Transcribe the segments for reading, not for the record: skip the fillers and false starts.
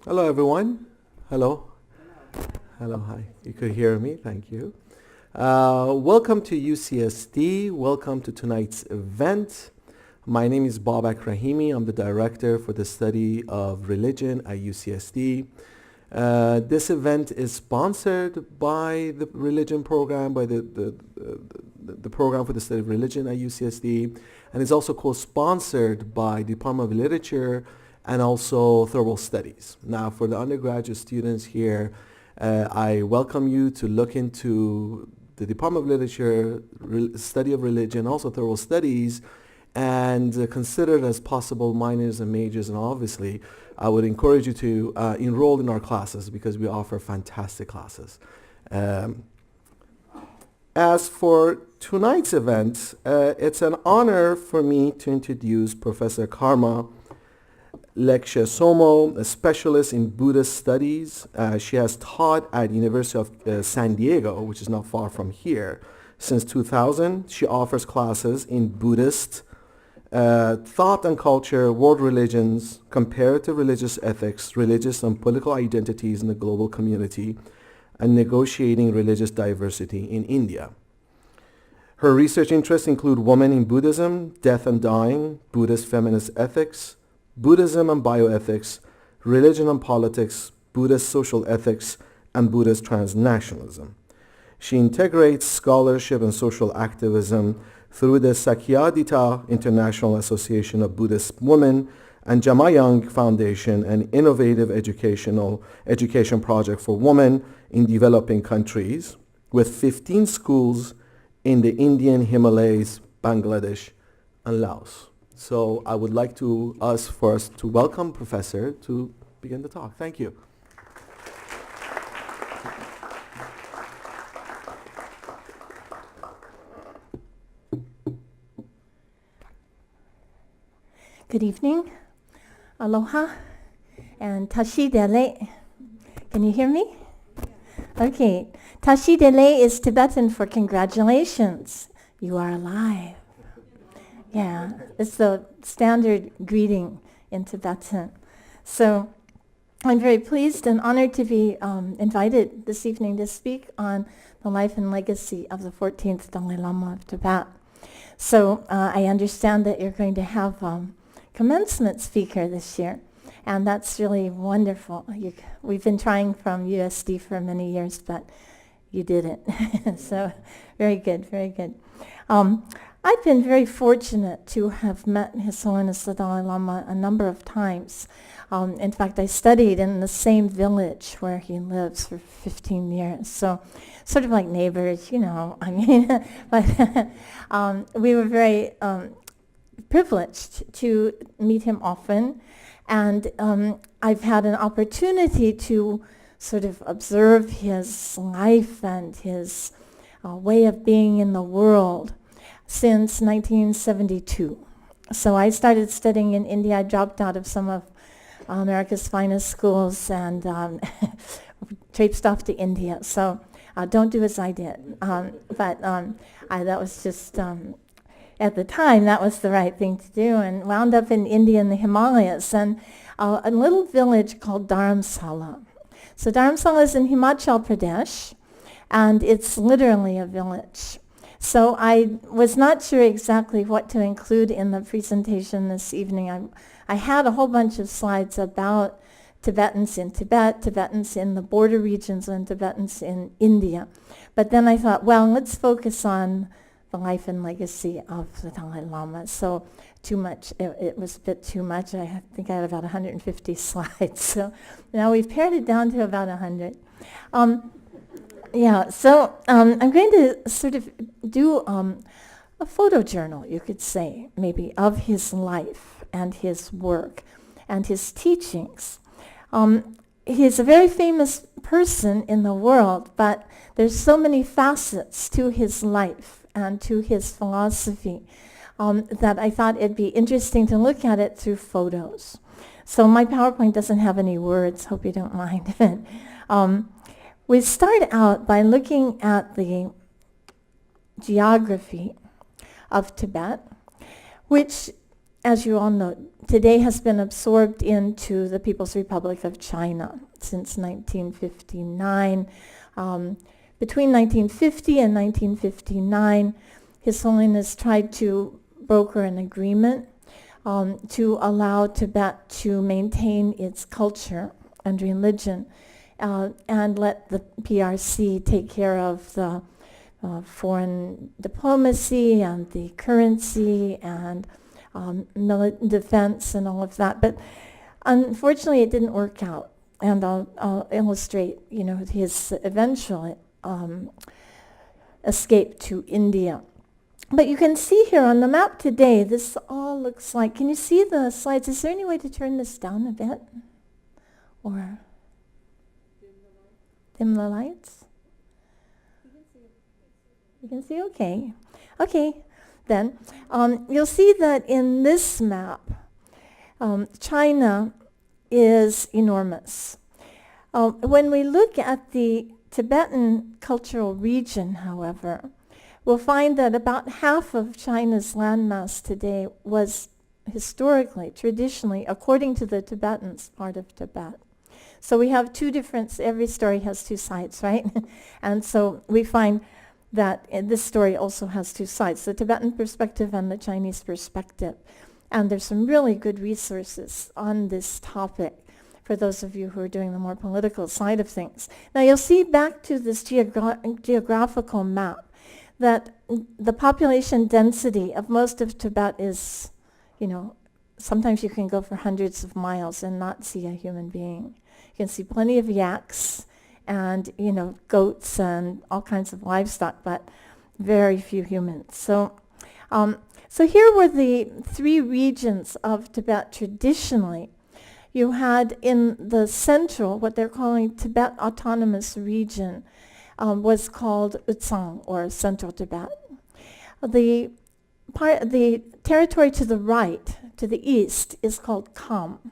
Hello, everyone. Hello. Hello, hi. You could hear me. Thank you. Welcome to UCSD. Welcome to tonight's event. My name is Babak Rahimi. I'm the director for the study of religion at UCSD. This event is sponsored by the religion program, by the program for the study of religion at UCSD, and is also co-sponsored by the Department of Literature and also Third Studies. Now, for the undergraduate students here, I welcome you to look into the Department of Literature, study of religion, also Third Studies, and consider it as possible minors and majors. And obviously, I would encourage you to enroll in our classes because we offer fantastic classes. As for tonight's event, it's an honor for me to introduce Professor Karma Lekshe Tsomo, a specialist in Buddhist studies. She has taught at University of San Diego, which is not far from here, since 2000. She offers classes in Buddhist thought and culture, world religions, comparative religious ethics, religious and political identities in the global community, and negotiating religious diversity in India. Her research interests include women in Buddhism, death and dying, Buddhist feminist ethics, Buddhism and bioethics, religion and politics, Buddhist social ethics, and Buddhist transnationalism. She integrates scholarship and social activism through the Sakyadhita International Association of Buddhist Women and Jamayang Foundation, an innovative education project for women in developing countries, with 15 schools in the Indian Himalayas, Bangladesh, and Laos. So I would like us first to welcome Professor to begin the talk. Thank you. Good evening, aloha, and tashi dele. Can you hear me? Okay, tashi dele is Tibetan for congratulations, you are alive. Yeah, it's the standard greeting in Tibetan. So I'm very pleased and honored to be invited this evening to speak on the life and legacy of the 14th Dalai Lama of Tibet. So I understand that you're going to have commencement speaker this year, and that's really wonderful. We've been trying from USD for many years, but you did it. So very good, very good. I've been very fortunate to have met His Holiness the Dalai Lama a number of times. In fact, I studied in the same village where he lives for 15 years. So sort of like neighbors, I mean. But we were very privileged to meet him often. And I've had an opportunity to sort of observe his life and his way of being in the world since 1972. So I started studying in India. I dropped out of some of America's finest schools and traipsed off to India. So don't do as I did. But that was just, at the time, that was the right thing to do, and wound up in India in the Himalayas and a little village called Dharamsala. So Dharamsala is in Himachal Pradesh, and it's literally a village. So I was not sure exactly what to include in the presentation this evening. I had a whole bunch of slides about Tibetans in Tibet, Tibetans in the border regions, and Tibetans in India. But then I thought, well, let's focus on the life and legacy of the Dalai Lama. So too much, it was a bit too much. I think I had about 150 slides. So now we've pared it down to about 100. Yeah, so I'm going to sort of do a photojournal, you could say, maybe, of his life and his work and his teachings. He's a very famous person in the world, but there's so many facets to his life and to his philosophy that I thought it'd be interesting to look at it through photos. So my PowerPoint doesn't have any words, hope you don't mind it. We start out by looking at the geography of Tibet, which as you all know, today has been absorbed into the People's Republic of China since 1959. Between 1950 and 1959, His Holiness tried to broker an agreement to allow Tibet to maintain its culture and religion and let the PRC take care of the foreign diplomacy and the currency and defense and all of that. But unfortunately, it didn't work out. And I'll illustrate, his eventual escape to India. But you can see here on the map today, this all looks like, can you see the slides? Is there any way to turn this down a bit? Or dim the lights? You can see, okay. Okay, then. You'll see that in this map, China is enormous. When we look at the Tibetan cultural region, however, we'll find that about half of China's landmass today was historically, traditionally, according to the Tibetans, part of Tibet. So we have two different, every story has two sides, right? And so we find that this story also has two sides, the Tibetan perspective and the Chinese perspective. And there's some really good resources on this topic for those of you who are doing the more political side of things. Now you'll see back to this geographical map that the population density of most of Tibet is, sometimes you can go for hundreds of miles and not see a human being. You can see plenty of yaks and, goats and all kinds of livestock, but very few humans. So here were the three regions of Tibet traditionally. You had in the central, what they're calling Tibet Autonomous Region, was called Utsang, or Central Tibet. The territory to the right, to the east, is called Kham.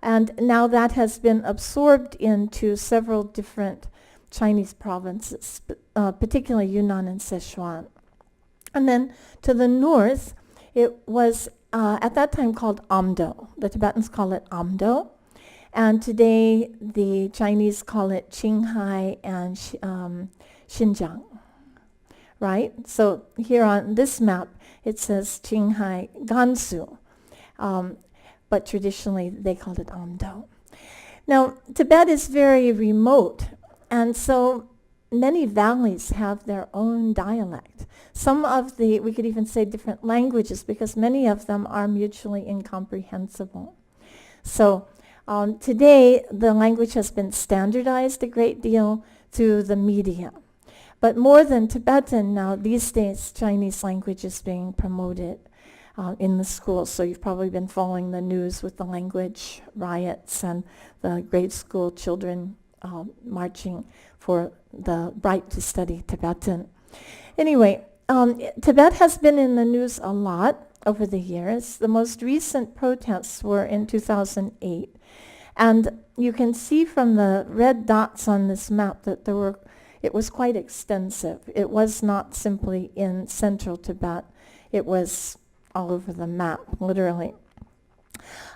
And now that has been absorbed into several different Chinese provinces, particularly Yunnan and Sichuan. And then to the north, it was at that time called Amdo. The Tibetans call it Amdo. And today the Chinese call it Qinghai and Xinjiang, right? So here on this map, it says Qinghai Gansu, but traditionally they called it Amdo. Now, Tibet is very remote, and so many valleys have their own dialect. Some of the, we could even say different languages, because many of them are mutually incomprehensible. So today, the language has been standardized a great deal through the media. But more than Tibetan now, these days, Chinese language is being promoted in the schools. So you've probably been following the news with the language riots and the grade school children marching for the right to study Tibetan. Anyway, Tibet has been in the news a lot over the years. The most recent protests were in 2008. And you can see from the red dots on this map that it was quite extensive. It was not simply in central Tibet. It was all over the map, literally.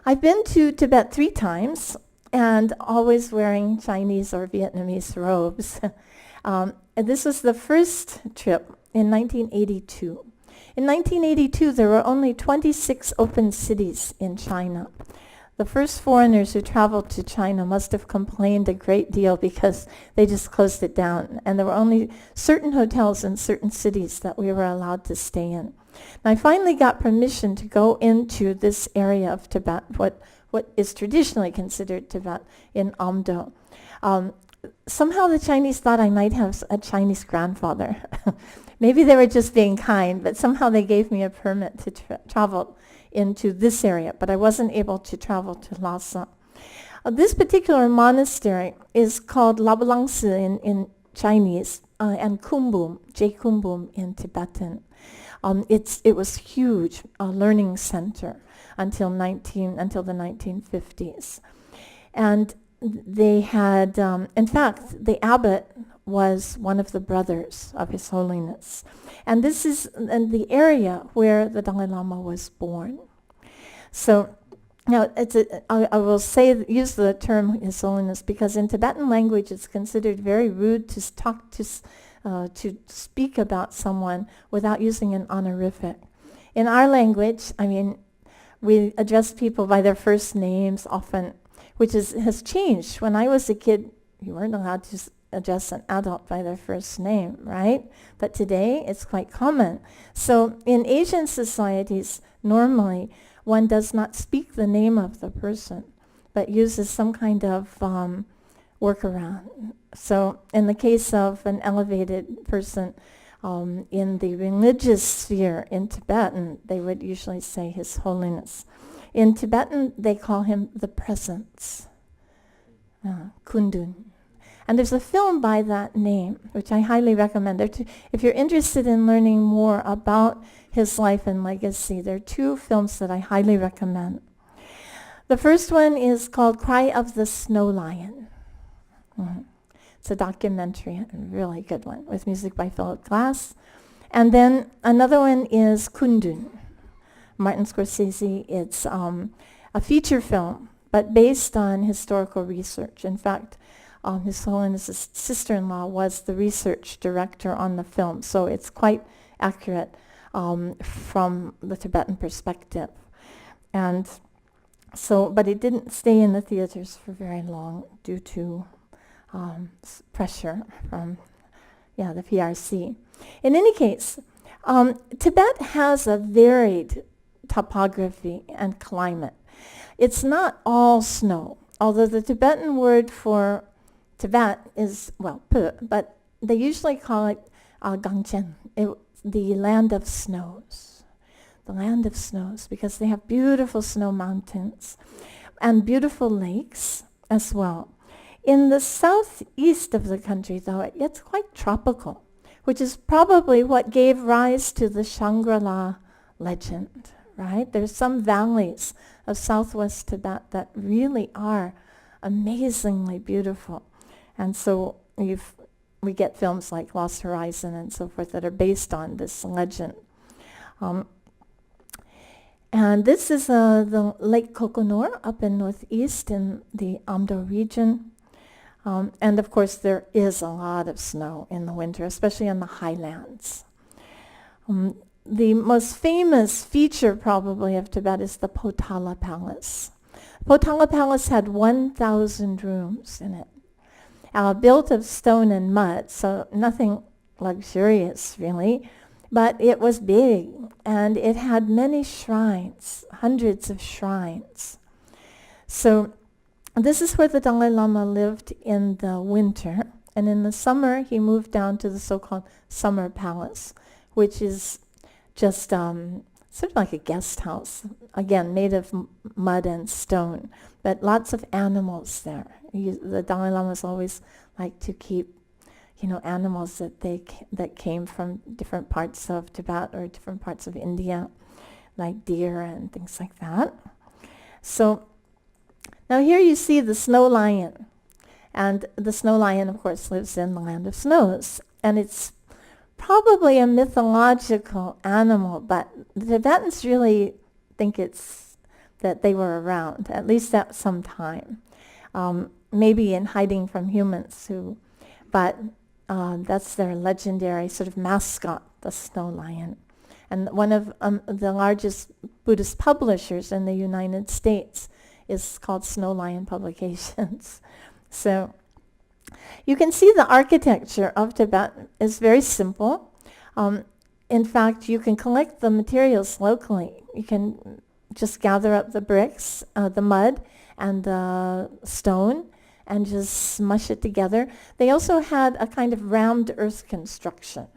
I've been to Tibet 3 times, and always wearing Chinese or Vietnamese robes. This was the first trip in 1982. In 1982, there were only 26 open cities in China. The first foreigners who traveled to China must have complained a great deal because they just closed it down. And there were only certain hotels in certain cities that we were allowed to stay in. And I finally got permission to go into this area of Tibet, what is traditionally considered Tibet, in Amdo. Somehow the Chinese thought I might have a Chinese grandfather. Maybe they were just being kind, but somehow they gave me a permit to travel into this area, but I wasn't able to travel to Lhasa. This particular monastery is called Labalangsi in Chinese and Kumbum, Kumbum in Tibetan. It was huge, a learning center until the 1950s. And they had, in fact, the abbot was one of the brothers of His Holiness. And this is in the area where the Dalai Lama was born. So now, I will use the term His Holiness because in Tibetan language it's considered very rude to to speak about someone without using an honorific. In our language, I mean, we address people by their first names often, which has changed. When I was a kid, you weren't allowed to address an adult by their first name, right? But today it's quite common. So in Asian societies, normally one does not speak the name of the person, but uses some kind of workaround. So in the case of an elevated person in the religious sphere in Tibetan, they would usually say His Holiness. In Tibetan, they call him the Presence, Kundun. And there's a film by that name, which I highly recommend. If you're interested in learning more about his life and legacy, there are two films that I highly recommend. The first one is called Cry of the Snow Lion. It's a documentary, a really good one, with music by Philip Glass. And then another one is Kundun, Martin Scorsese. It's a feature film, but based on historical research. In fact, His Holiness' sister-in-law was the research director on the film, so it's quite accurate from the Tibetan perspective. And so, but it didn't stay in the theaters for very long due to pressure from the PRC. In any case, Tibet has a varied topography and climate. It's not all snow, although the Tibetan word for Tibet is, Pu, but they usually call it Gangchen, the land of snows. The land of snows, because they have beautiful snow mountains and beautiful lakes as well. In the southeast of the country, though, it's quite tropical, which is probably what gave rise to the Shangri-La legend, right? There's some valleys of southwest Tibet that really are amazingly beautiful. And so we get films like Lost Horizon and so forth that are based on this legend. And this is the Lake Kokonor up in northeast in the Amdo region. And of course there is a lot of snow in the winter, especially in the highlands. The most famous feature probably of Tibet is the Potala Palace. Potala Palace had 1,000 rooms in it. Built of stone and mud, so nothing luxurious really, but it was big and it had many shrines, hundreds of shrines. So this is where the Dalai Lama lived in the winter, and in the summer he moved down to the so-called Summer Palace, which is just sort of like a guest house, again made of mud and stone, but lots of animals there. The Dalai Lamas always like to keep, animals that came from different parts of Tibet or different parts of India, like deer and things like that. So now here you see the snow lion, and the snow lion, of course, lives in the land of snows, and it's probably a mythological animal, but the Tibetans really think it's that they were around, at least at some time. Maybe in hiding from humans but that's their legendary sort of mascot, the snow lion. And one of the largest Buddhist publishers in the United States is called Snow Lion Publications. So you can see the architecture of Tibet is very simple. In fact, you can collect the materials locally. You can just gather up the bricks, the mud, and the stone, and just smush it together. They also had a kind of rammed earth construction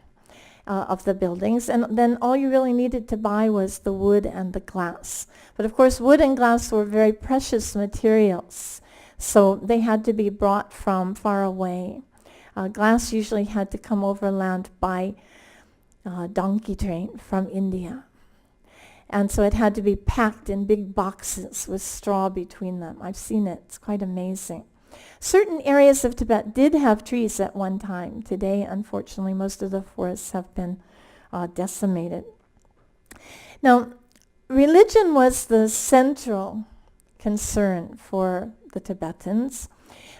of the buildings, and then all you really needed to buy was the wood and the glass. But of course, wood and glass were very precious materials, so they had to be brought from far away. Glass usually had to come overland by donkey train from India. And so it had to be packed in big boxes with straw between them. I've seen it. It's quite amazing. Certain areas of Tibet did have trees at one time. Today, unfortunately, most of the forests have been decimated. Now, religion was the central concern for the Tibetans.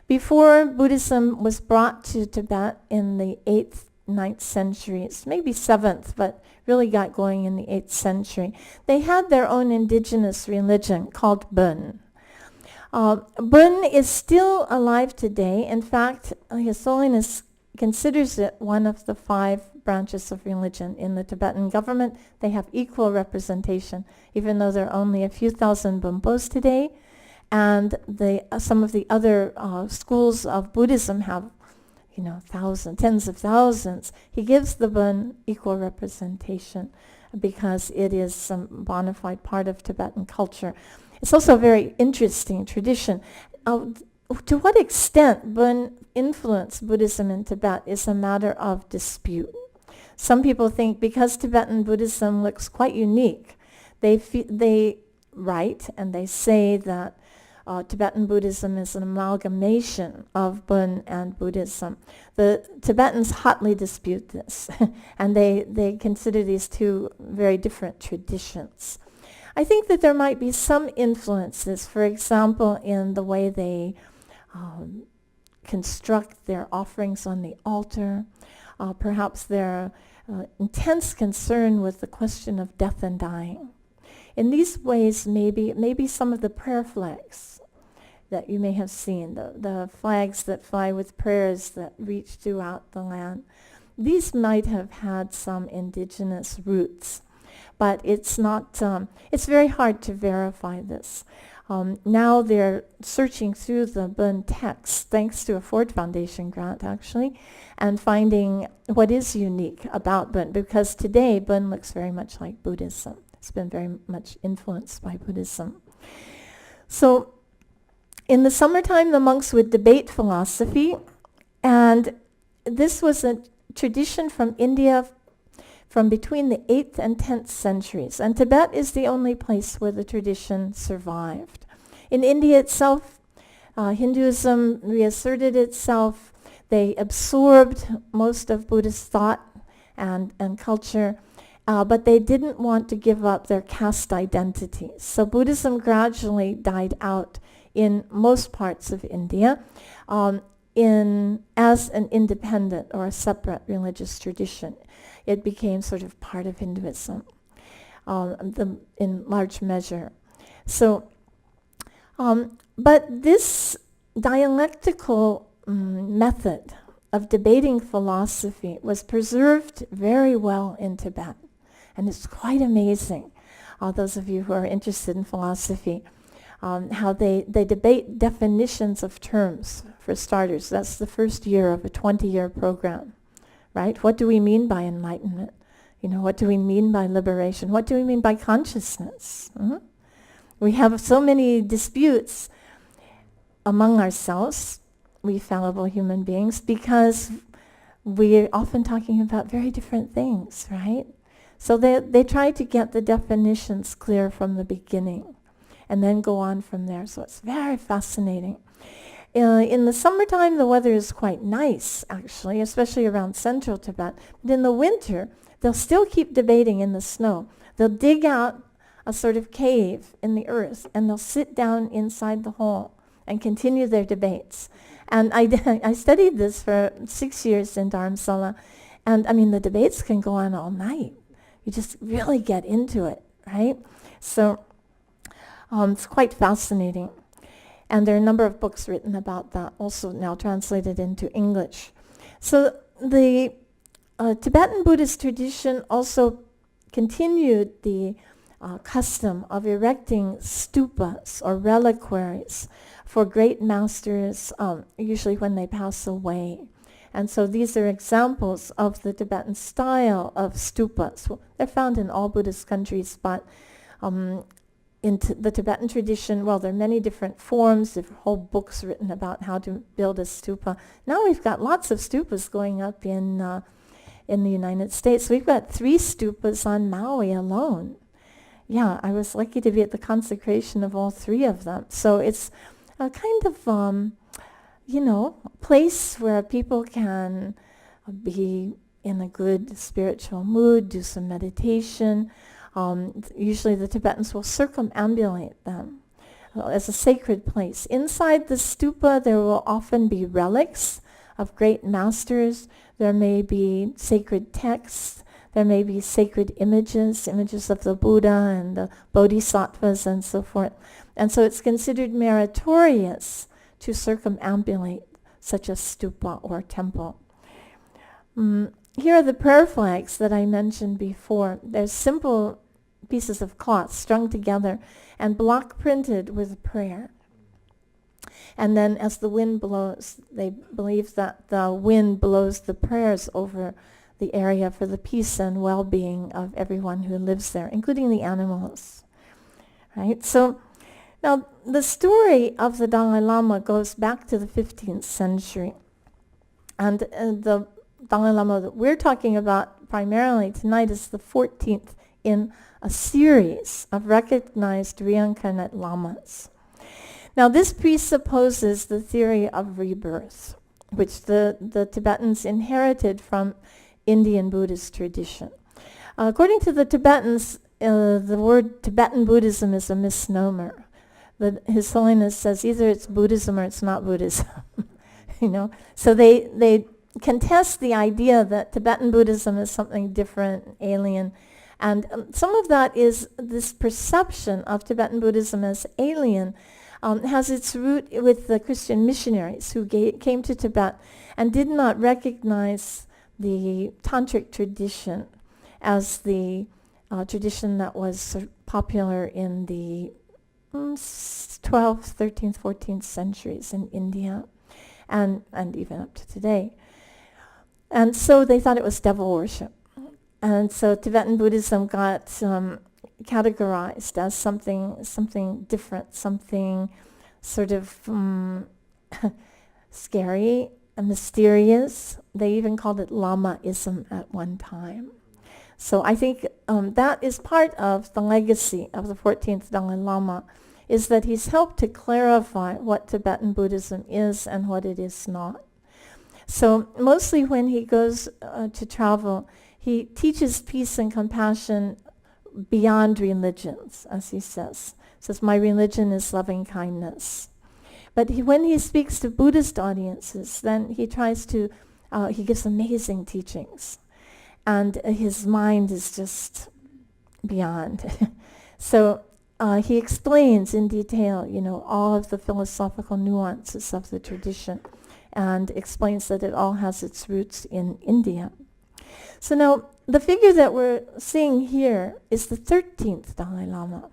Before Buddhism was brought to Tibet in the 8th, 9th centuries, maybe 7th, but really got going in the 8th century, they had their own indigenous religion called Bön. Bön is still alive today. In fact, His Holiness considers it one of the 5 branches of religion. In the Tibetan government, they have equal representation, even though there are only a few thousand Bonpos today. And some of the other schools of Buddhism have, thousands, tens of thousands. He gives the Bön equal representation because it is a bona fide part of Tibetan culture. It's also a very interesting tradition. To what extent Bön influenced Buddhism in Tibet is a matter of dispute. Some people think because Tibetan Buddhism looks quite unique, they write and they say that Tibetan Buddhism is an amalgamation of Bön and Buddhism. The Tibetans hotly dispute this, and they consider these two very different traditions. I think that there might be some influences, for example, in the way they construct their offerings on the altar, perhaps their intense concern with the question of death and dying. In these ways, maybe some of the prayer flags that you may have seen, the flags that fly with prayers that reach throughout the land, these might have had some indigenous roots. But it's not, it's very hard to verify this. Now they're searching through the Bön texts, thanks to a Ford Foundation grant actually, and finding what is unique about Bön, because today Bön looks very much like Buddhism. It's been very much influenced by Buddhism. So in the summertime, the monks would debate philosophy, and this was a tradition from India from between the 8th and 10th centuries. And Tibet is the only place where the tradition survived. In India itself, Hinduism reasserted itself. They absorbed most of Buddhist thought and culture, but they didn't want to give up their caste identity. So Buddhism gradually died out in most parts of India as an independent or a separate religious tradition. It became sort of part of Hinduism in large measure. So, but this dialectical method of debating philosophy was preserved very well in Tibet. And it's quite amazing, those of you who are interested in philosophy, how they debate definitions of terms, for starters. That's the first year of a 20-year program, right? What do we mean by enlightenment? What do we mean by liberation? What do we mean by consciousness? We have so many disputes among ourselves, we fallible human beings, because we're often talking about very different things, right? So they try to get the definitions clear from the beginning and then go on from there. So it's very fascinating. In the summertime, the weather is quite nice, actually, especially around central Tibet. But in the winter, they'll still keep debating in the snow. They'll dig out a sort of cave in the earth, and they'll sit down inside the hole and continue their debates. And I studied this for 6 years in Dharamsala, and I mean, the debates can go on all night. You just really get into it, right? So it's quite fascinating. And there are a number of books written about that, also now translated into English. So the Tibetan Buddhist tradition also continued the custom of erecting stupas or reliquaries for great masters, usually when they pass away. And so these are examples of the Tibetan style of stupas. Well, they're found in all Buddhist countries, but in the Tibetan tradition, well, there are many different forms. There are whole books written about how to build a stupa. Now we've got lots of stupas going up in the United States. We've got 3 stupas on Maui alone. Yeah, I was lucky to be at the consecration of all 3 of them. So it's a kind of, place where people can be in a good spiritual mood, do some meditation, Usually the Tibetans will circumambulate them as a sacred place. Inside the stupa there will often be relics of great masters. There may be sacred texts. There may be sacred images of the Buddha and the Bodhisattvas and so forth. And so it's considered meritorious to circumambulate such a stupa or temple. Here are the prayer flags that I mentioned before. They're simple pieces of cloth strung together and block printed with prayer. And then as the wind blows, they believe that the wind blows the prayers over the area for the peace and well-being of everyone who lives there, including the animals. Right? So now the story of the Dalai Lama goes back to the 15th century. And the Dalai Lama that we're talking about primarily tonight is the 14th in a series of recognized reincarnate lamas. Now this presupposes the theory of rebirth, which the Tibetans inherited from Indian Buddhist tradition. According to the Tibetans, the word Tibetan Buddhism is a misnomer. His Holiness says either it's Buddhism or it's not Buddhism. So they contest the idea that Tibetan Buddhism is something different, alien, and some of that is this perception of Tibetan Buddhism as alien has its root with the Christian missionaries who came to Tibet and did not recognize the tantric tradition as the tradition that was popular in the 12th, 13th, 14th centuries in India and even up to today. And so they thought it was devil worship. And so Tibetan Buddhism got categorized as something different, something sort of scary and mysterious. They even called it Lamaism at one time. So I think that is part of the legacy of the 14th Dalai Lama, is that he's helped to clarify what Tibetan Buddhism is and what it is not. So mostly when he goes to travel, he teaches peace and compassion beyond religions, as he says. He says, my religion is loving kindness. But when he speaks to Buddhist audiences, then he tries to, he gives amazing teachings. And his mind is just beyond. So he explains in detail, all of the philosophical nuances of the tradition and explains that it all has its roots in India. So now, the figure that we're seeing here is the 13th Dalai Lama.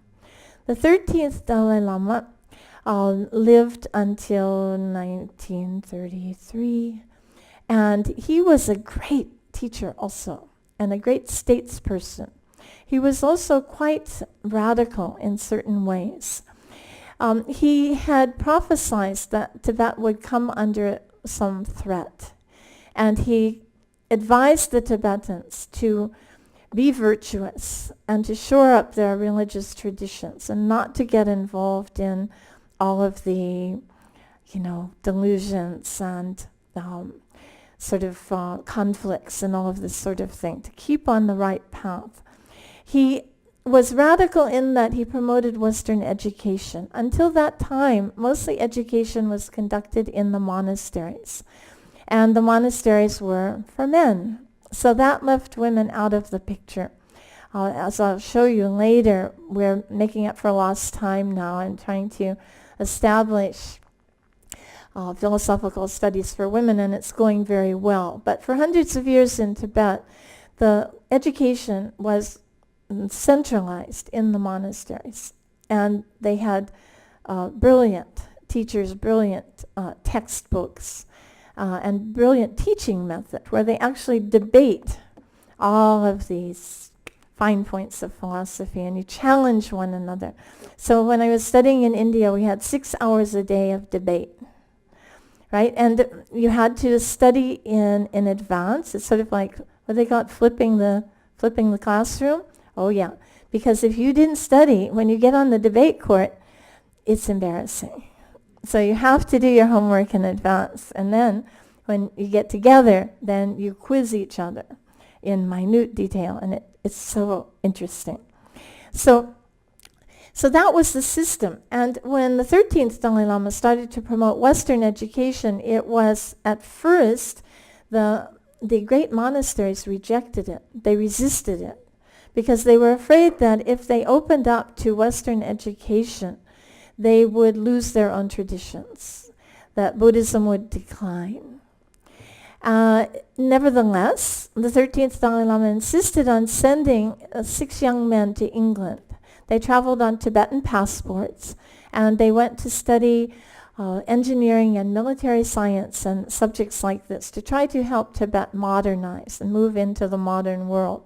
The 13th Dalai Lama lived until 1933, and he was a great teacher also, and a great statesperson. He was also quite radical in certain ways. He had prophesied that Tibet would come under some threat, and he advised the Tibetans to be virtuous and to shore up their religious traditions and not to get involved in all of the, delusions and conflicts and all of this sort of thing, to keep on the right path. He was radical in that he promoted Western education. Until that time, mostly education was conducted in the monasteries. And the monasteries were for men. So that left women out of the picture. As I'll show you later, we're making up for lost time now and trying to establish philosophical studies for women, and it's going very well. But for hundreds of years in Tibet, the education was centralized in the monasteries. And they had brilliant teachers, brilliant textbooks, and brilliant teaching method where they actually debate all of these fine points of philosophy and you challenge one another. So when I was studying in India, we had 6 hours a day of debate, right? And you had to study in advance. It's sort of like what they call it, flipping the classroom. Oh yeah, because if you didn't study, when you get on the debate court, it's embarrassing. So you have to do your homework in advance. And then when you get together, then you quiz each other in minute detail. And it's so interesting. So that was the system. And when the 13th Dalai Lama started to promote Western education, it was at first the great monasteries rejected it. They resisted it because they were afraid that if they opened up to Western education, they would lose their own traditions, that Buddhism would decline. Nevertheless, the 13th Dalai Lama insisted on sending 6 young men to England. They traveled on Tibetan passports, and they went to study engineering and military science and subjects like this to try to help Tibet modernize and move into the modern world.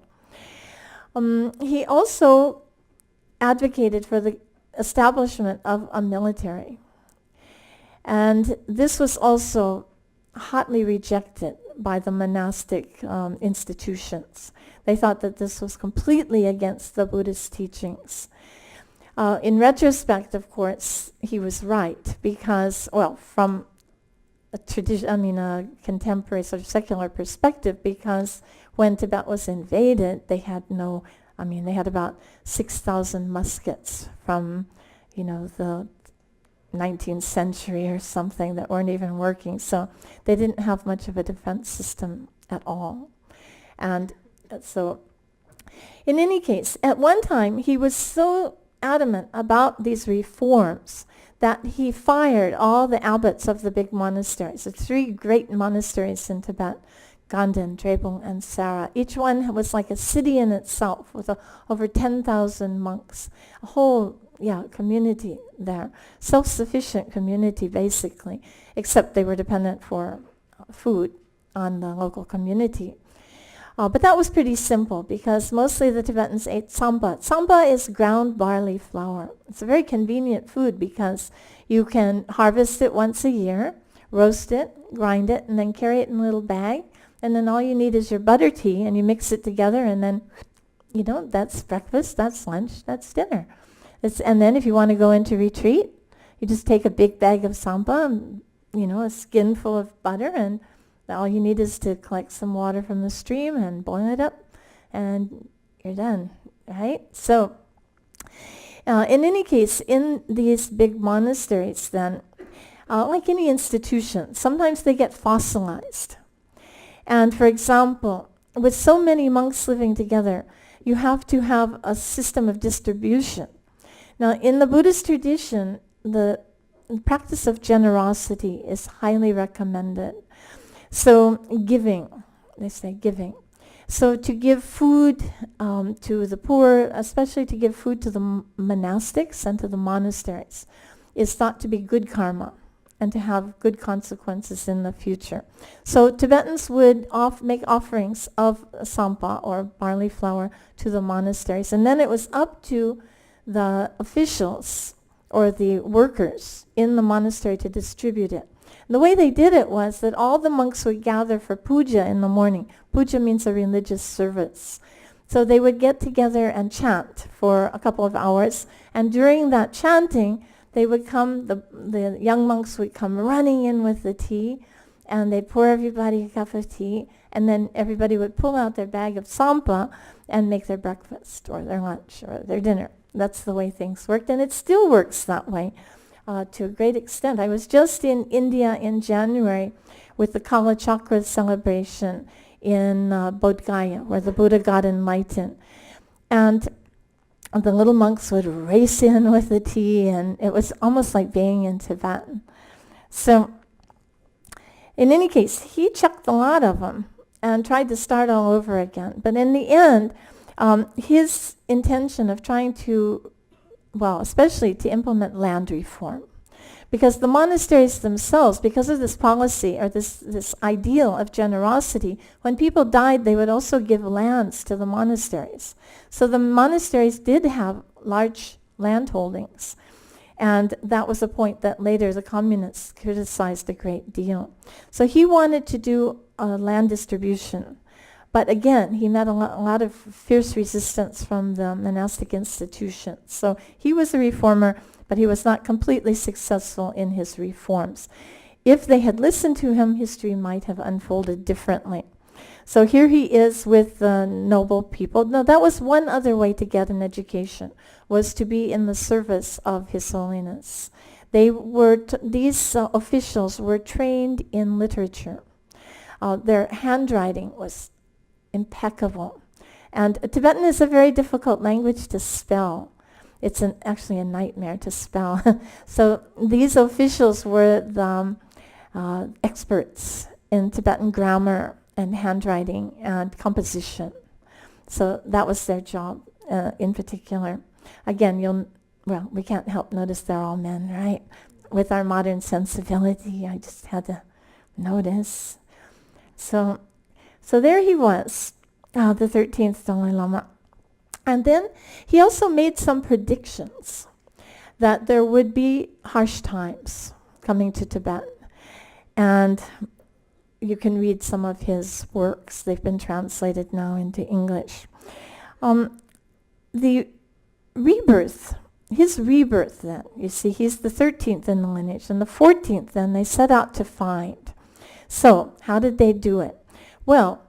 He also advocated for the establishment of a military. And this was also hotly rejected by the monastic institutions. They thought that this was completely against the Buddhist teachings. In retrospect, of course, he was right because, well, from a contemporary sort of secular perspective, because when Tibet was invaded, they had they had about 6,000 muskets from, the 19th century or something that weren't even working. So they didn't have much of a defense system at all. And so, in any case, at one time, he was so adamant about these reforms that he fired all the abbots of the big monasteries, the 3 great monasteries in Tibet, Ganden, Drepung, and Sara. Each one was like a city in itself with over 10,000 monks, a whole community there, self-sufficient community basically, except they were dependent for food on the local community. But that was pretty simple because mostly the Tibetans ate samba. Samba is ground barley flour. It's a very convenient food because you can harvest it once a year, roast it, grind it, and then carry it in a little bag. And then all you need is your butter tea, and you mix it together, and then, that's breakfast, that's lunch, that's dinner. And then if you want to go into retreat, you just take a big bag of samba, a skin full of butter, and all you need is to collect some water from the stream and boil it up, and you're done, right? So in any case, in these big monasteries then, like any institution, sometimes they get fossilized. And for example, with so many monks living together, you have to have a system of distribution. Now, in the Buddhist tradition, the practice of generosity is highly recommended. So giving, they say giving. So to give food to the poor, especially to give food to the monastics and to the monasteries, is thought to be good karma and to have good consequences in the future. So Tibetans would make offerings of sampa or barley flour to the monasteries, and then it was up to the officials or the workers in the monastery to distribute it. And the way they did it was that all the monks would gather for puja in the morning. Puja means a religious service. So they would get together and chant for a couple of hours, and during that chanting, they would come, the young monks would come running in with the tea, and they'd pour everybody a cup of tea, and then everybody would pull out their bag of sampa and make their breakfast or their lunch or their dinner. That's the way things worked, and it still works that way to a great extent. I was just in India in January with the Kala Chakra celebration in Bodh Gaya, where the Buddha got enlightened. And the little monks would race in with the tea, and it was almost like being in Tibetan. So in any case, he chucked a lot of them and tried to start all over again. But in the end, his intention of trying to, especially to implement land reform, because the monasteries themselves, because of this policy or this ideal of generosity, when people died, they would also give lands to the monasteries. So the monasteries did have large land holdings. And that was a point that later the communists criticized a great deal. So he wanted to do a land distribution. But again, he met a lot of fierce resistance from the monastic institutions. So he was a reformer, but he was not completely successful in his reforms. If they had listened to him, history might have unfolded differently. So here he is with the noble people. Now that was one other way to get an education, was to be in the service of His Holiness. These officials were trained in literature. Their handwriting was impeccable. And Tibetan is a very difficult language to spell. It's actually a nightmare to spell. So these officials were the experts in Tibetan grammar and handwriting and composition. So that was their job in particular. Again, we can't help notice they're all men, right? With our modern sensibility, I just had to notice. So there he was, the 13th Dalai Lama. And then he also made some predictions that there would be harsh times coming to Tibet. And you can read some of his works. They've been translated now into English. The rebirth, his rebirth then, you see, he's the 13th in the lineage, and the 14th then they set out to find. So how did they do it? Well,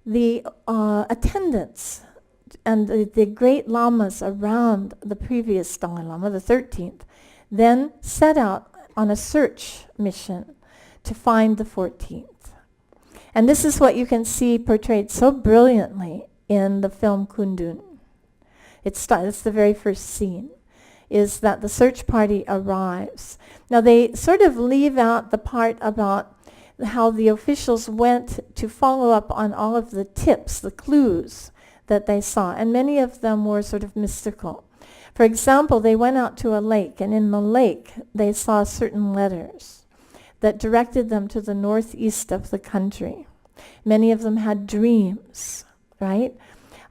the attendants and the great lamas around the previous Dalai Lama, the 13th, then set out on a search mission to find the 14th. And this is what you can see portrayed so brilliantly in the film Kundun. It's the very first scene, is that the search party arrives. Now they sort of leave out the part about how the officials went to follow up on all of the tips, the clues that they saw, and many of them were sort of mystical. For example, they went out to a lake, and in the lake they saw certain letters that directed them to the northeast of the country. Many of them had dreams, right?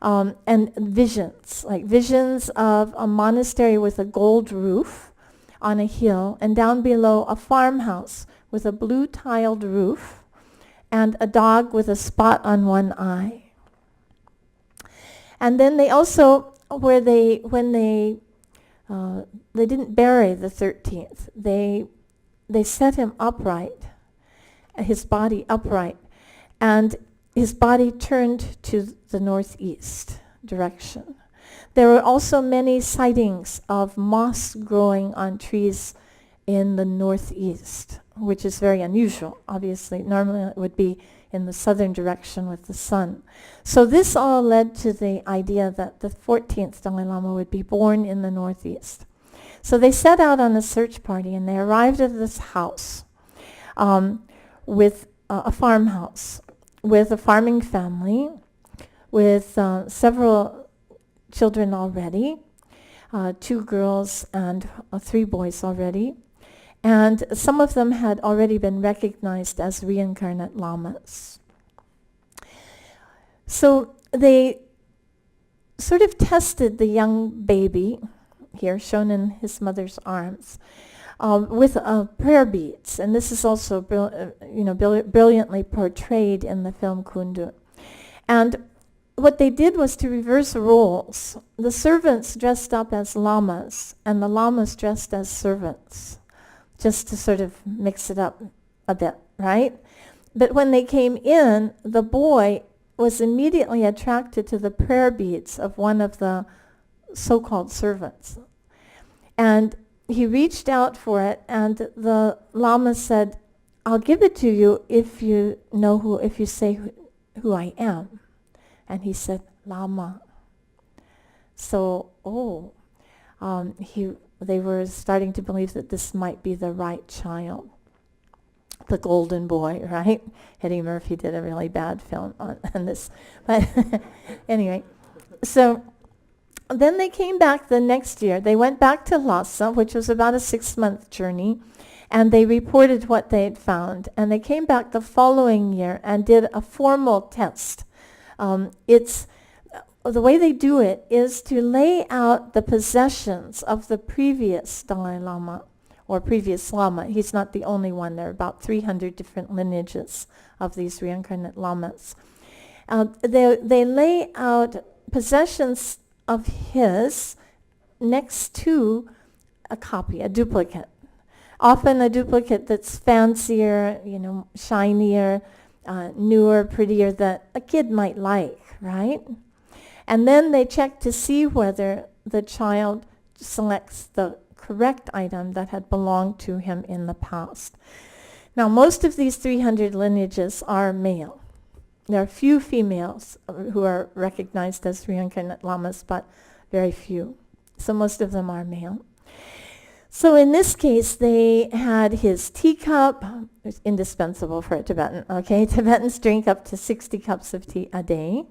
And visions, like visions of a monastery with a gold roof on a hill, and down below a farmhouse with a blue tiled roof and a dog with a spot on one eye. And then they also, when they didn't bury the 13th, they set him upright, his body upright, and his body turned to the northeast direction. There were also many sightings of moss growing on trees in the northeast, which is very unusual. Obviously, normally it would be in the southern direction with the sun. So this all led to the idea that the 14th Dalai Lama would be born in the northeast. So they set out on a search party, and they arrived at this house with a farmhouse, with a farming family, with several children already, 2 girls and 3 boys already. And some of them had already been recognized as reincarnate lamas. So they sort of tested the young baby, here shown in his mother's arms, with prayer beads. And this is also brilliantly portrayed in the film Kundun. And what they did was to reverse roles. The servants dressed up as lamas, and the lamas dressed as servants, just to sort of mix it up a bit, right? But when they came in, the boy was immediately attracted to the prayer beads of one of the so-called servants. And he reached out for it, and the Lama said, "I'll give it to you if you say who I am." And he said, "Lama." So, they were starting to believe that this might be the right child, the golden boy, right? Eddie Murphy did a really bad film on this. But anyway, so then they came back the next year. They went back to Lhasa, which was about a 6-month journey, and they reported what they had found. And they came back the following year and did a formal test. The way they do it is to lay out the possessions of the previous Dalai Lama, or previous Lama. He's not the only one. There are about 300 different lineages of these reincarnate lamas. They lay out possessions of his next to a copy, a duplicate. Often a duplicate that's fancier, shinier, newer, prettier that a kid might like, right? And then they check to see whether the child selects the correct item that had belonged to him in the past. Now, most of these 300 lineages are male. There are few females who are recognized as reincarnate lamas, but very few. So most of them are male. So in this case, they had his teacup. It's indispensable for a Tibetan, okay? Tibetans drink up to 60 cups of tea a day,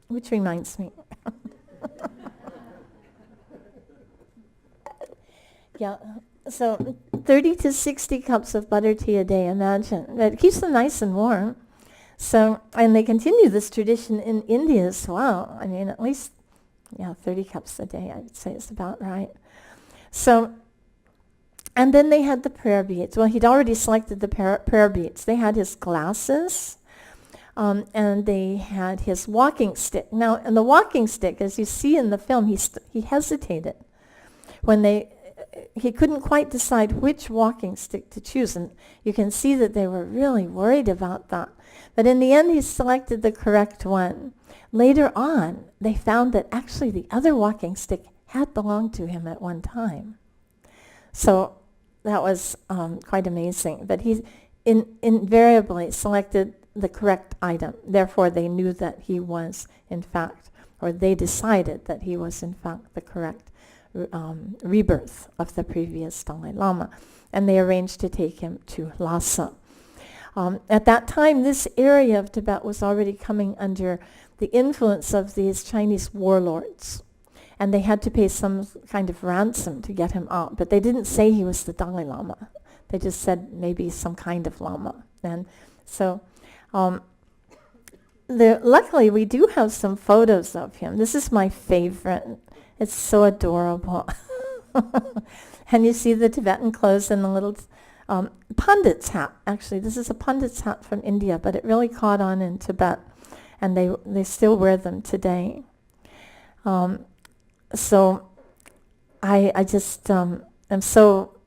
which reminds me. Yeah, so 30 to 60 cups of butter tea a day, imagine. It keeps them nice and warm. So, and they continue this tradition in India as well. I mean, at least, 30 cups a day, I would say is about right. So, and then they had the prayer beads. Well, he'd already selected the prayer beads. They had his glasses, and they had his walking stick. Now, and the walking stick, as you see in the film, he hesitated when he couldn't quite decide which walking stick to choose, and you can see that they were really worried about that. But in the end, he selected the correct one. Later on, they found that actually the other walking stick had belonged to him at one time. So that was quite amazing. But he invariably selected the correct item. Therefore, they knew that he was, in fact, or they decided that he was, in fact, the correct rebirth of the previous Dalai Lama. And they arranged to take him to Lhasa. At that time, this area of Tibet was already coming under the influence of these Chinese warlords. And they had to pay some kind of ransom to get him out. But they didn't say he was the Dalai Lama. They just said maybe some kind of Lama. And so luckily, we do have some photos of him. This is my favorite. It's so adorable. And you see the Tibetan clothes and the little pundit's hat. Actually, this is a pundit's hat from India, but it really caught on in Tibet. And they still wear them today. So I just am so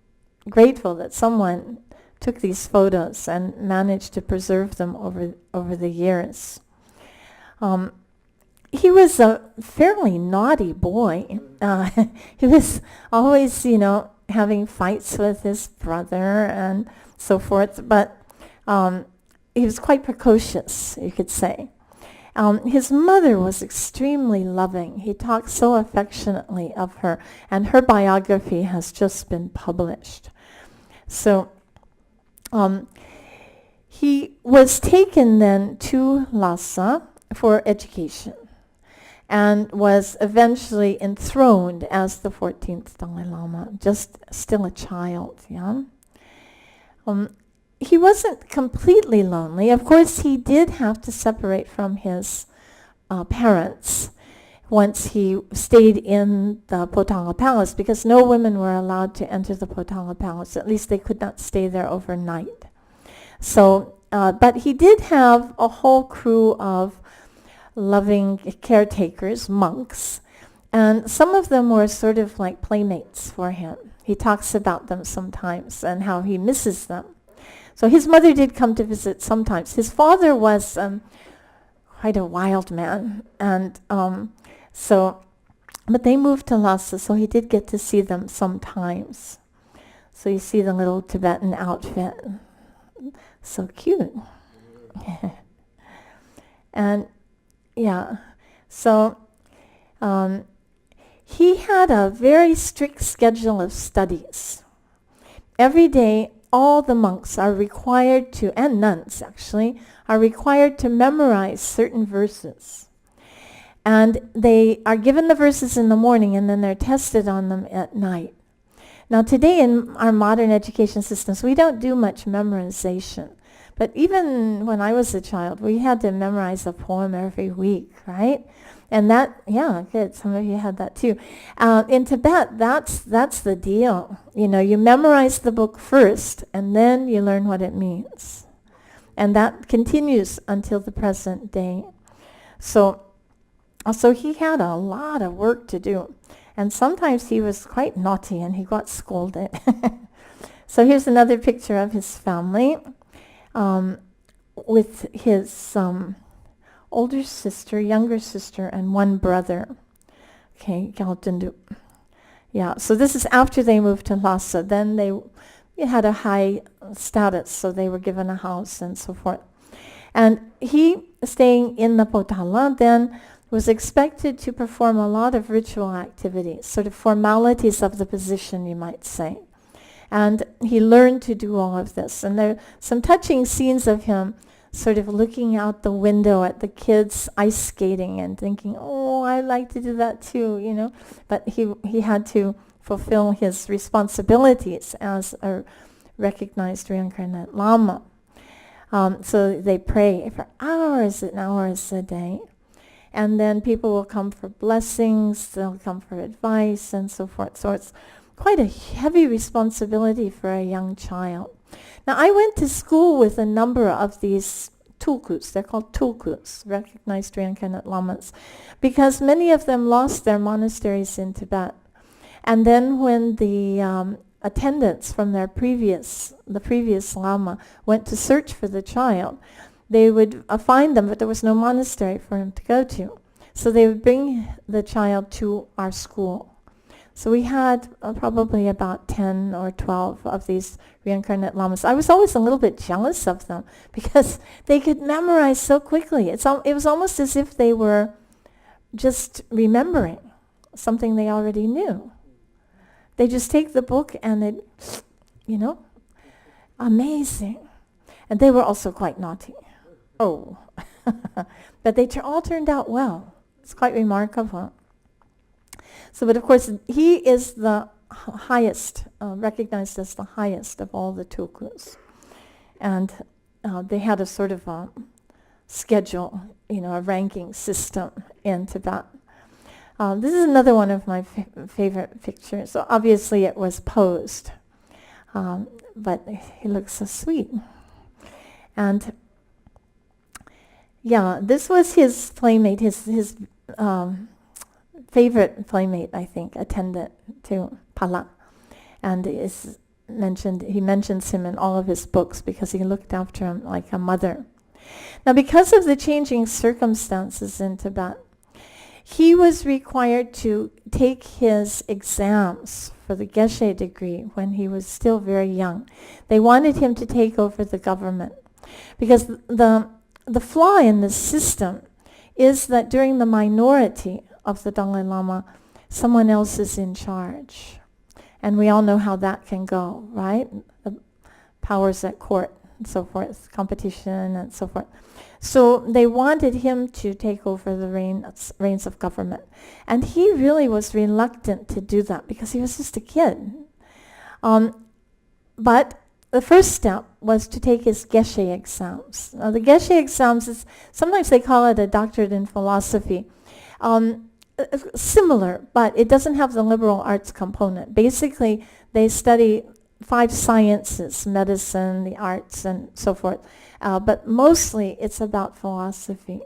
grateful that someone took these photos and managed to preserve them over the years. He was a fairly naughty boy. He was always, having fights with his brother and so forth, but he was quite precocious, you could say. His mother was extremely loving. He talked so affectionately of her, and her biography has just been published. So he was taken then to Lhasa for education and was eventually enthroned as the 14th Dalai Lama, just still a child, He wasn't completely lonely. Of course, he did have to separate from his parents once he stayed in the Potala Palace, because no women were allowed to enter the Potala Palace. At least they could not stay there overnight. So, but he did have a whole crew of loving caretakers, monks, and some of them were sort of like playmates for him. He talks about them sometimes and how he misses them. So his mother did come to visit sometimes. His father was quite a wild man, and but they moved to Lhasa, so he did get to see them sometimes. So you see the little Tibetan outfit. So cute. And so he had a very strict schedule of studies. Every day, all the monks are required to, and nuns actually, are required to memorize certain verses. And they are given the verses in the morning, and then they're tested on them at night. Now today in our modern education systems, we don't do much memorization. But even when I was a child, we had to memorize a poem every week, right? And that, good, some of you had that too. In Tibet, that's the deal. You memorize the book first, and then you learn what it means. And that continues until the present day. So he had a lot of work to do. And sometimes he was quite naughty, and he got scolded. So here's another picture of his family. with his older sister, younger sister, and one brother. Okay, Galtendu. Yeah, so this is after they moved to Lhasa. Then they had a high status, so they were given a house and so forth. And he, staying in the Potala, then was expected to perform a lot of ritual activities, sort of formalities of the position, you might say. And he learned to do all of this. And there are some touching scenes of him sort of looking out the window at the kids ice skating and thinking, oh, I'd like to do that too, you know. But he had to fulfill his responsibilities as a recognized reincarnate Lama. So they pray for hours and hours a day. And then people will come for blessings, they'll come for advice and so forth. So it's quite a heavy responsibility for a young child. Now, I went to school with a number of these tulkus. They're called tulkus, recognized reincarnate lamas, because many of them lost their monasteries in Tibet. And then when the attendants from the previous lama went to search for the child, they would find them, but there was no monastery for him to go to. So they would bring the child to our school. So we had probably about 10 or 12 of these reincarnate lamas. I was always a little bit jealous of them because they could memorize so quickly. It was almost as if they were just remembering something they already knew. They just take the book and it, amazing. And they were also quite naughty. Oh, but they all turned out well. It's quite remarkable. So, but of course, he is the highest, recognized as the highest of all the tulkus. And they had a sort of a schedule, a ranking system in Tibet. This is another one of my favorite pictures. So obviously it was posed, but he looks so sweet. And yeah, this was his playmate, his favorite playmate, I think, attendant to Pala. And he mentions him in all of his books because he looked after him like a mother. Now, because of the changing circumstances in Tibet, he was required to take his exams for the Geshe degree when he was still very young. They wanted him to take over the government because the flaw in this system is that during the minority of the Dalai Lama, someone else is in charge. And we all know how that can go, right? The powers at court and so forth, competition and so forth. So they wanted him to take over the reins of government. And he really was reluctant to do that because he was just a kid. But the first step was to take his Geshe exams. Now, the Geshe exams sometimes they call it a doctorate in philosophy. Similar, but it doesn't have the liberal arts component. Basically, they study 5 sciences, medicine, the arts, and so forth. But mostly, it's about philosophy.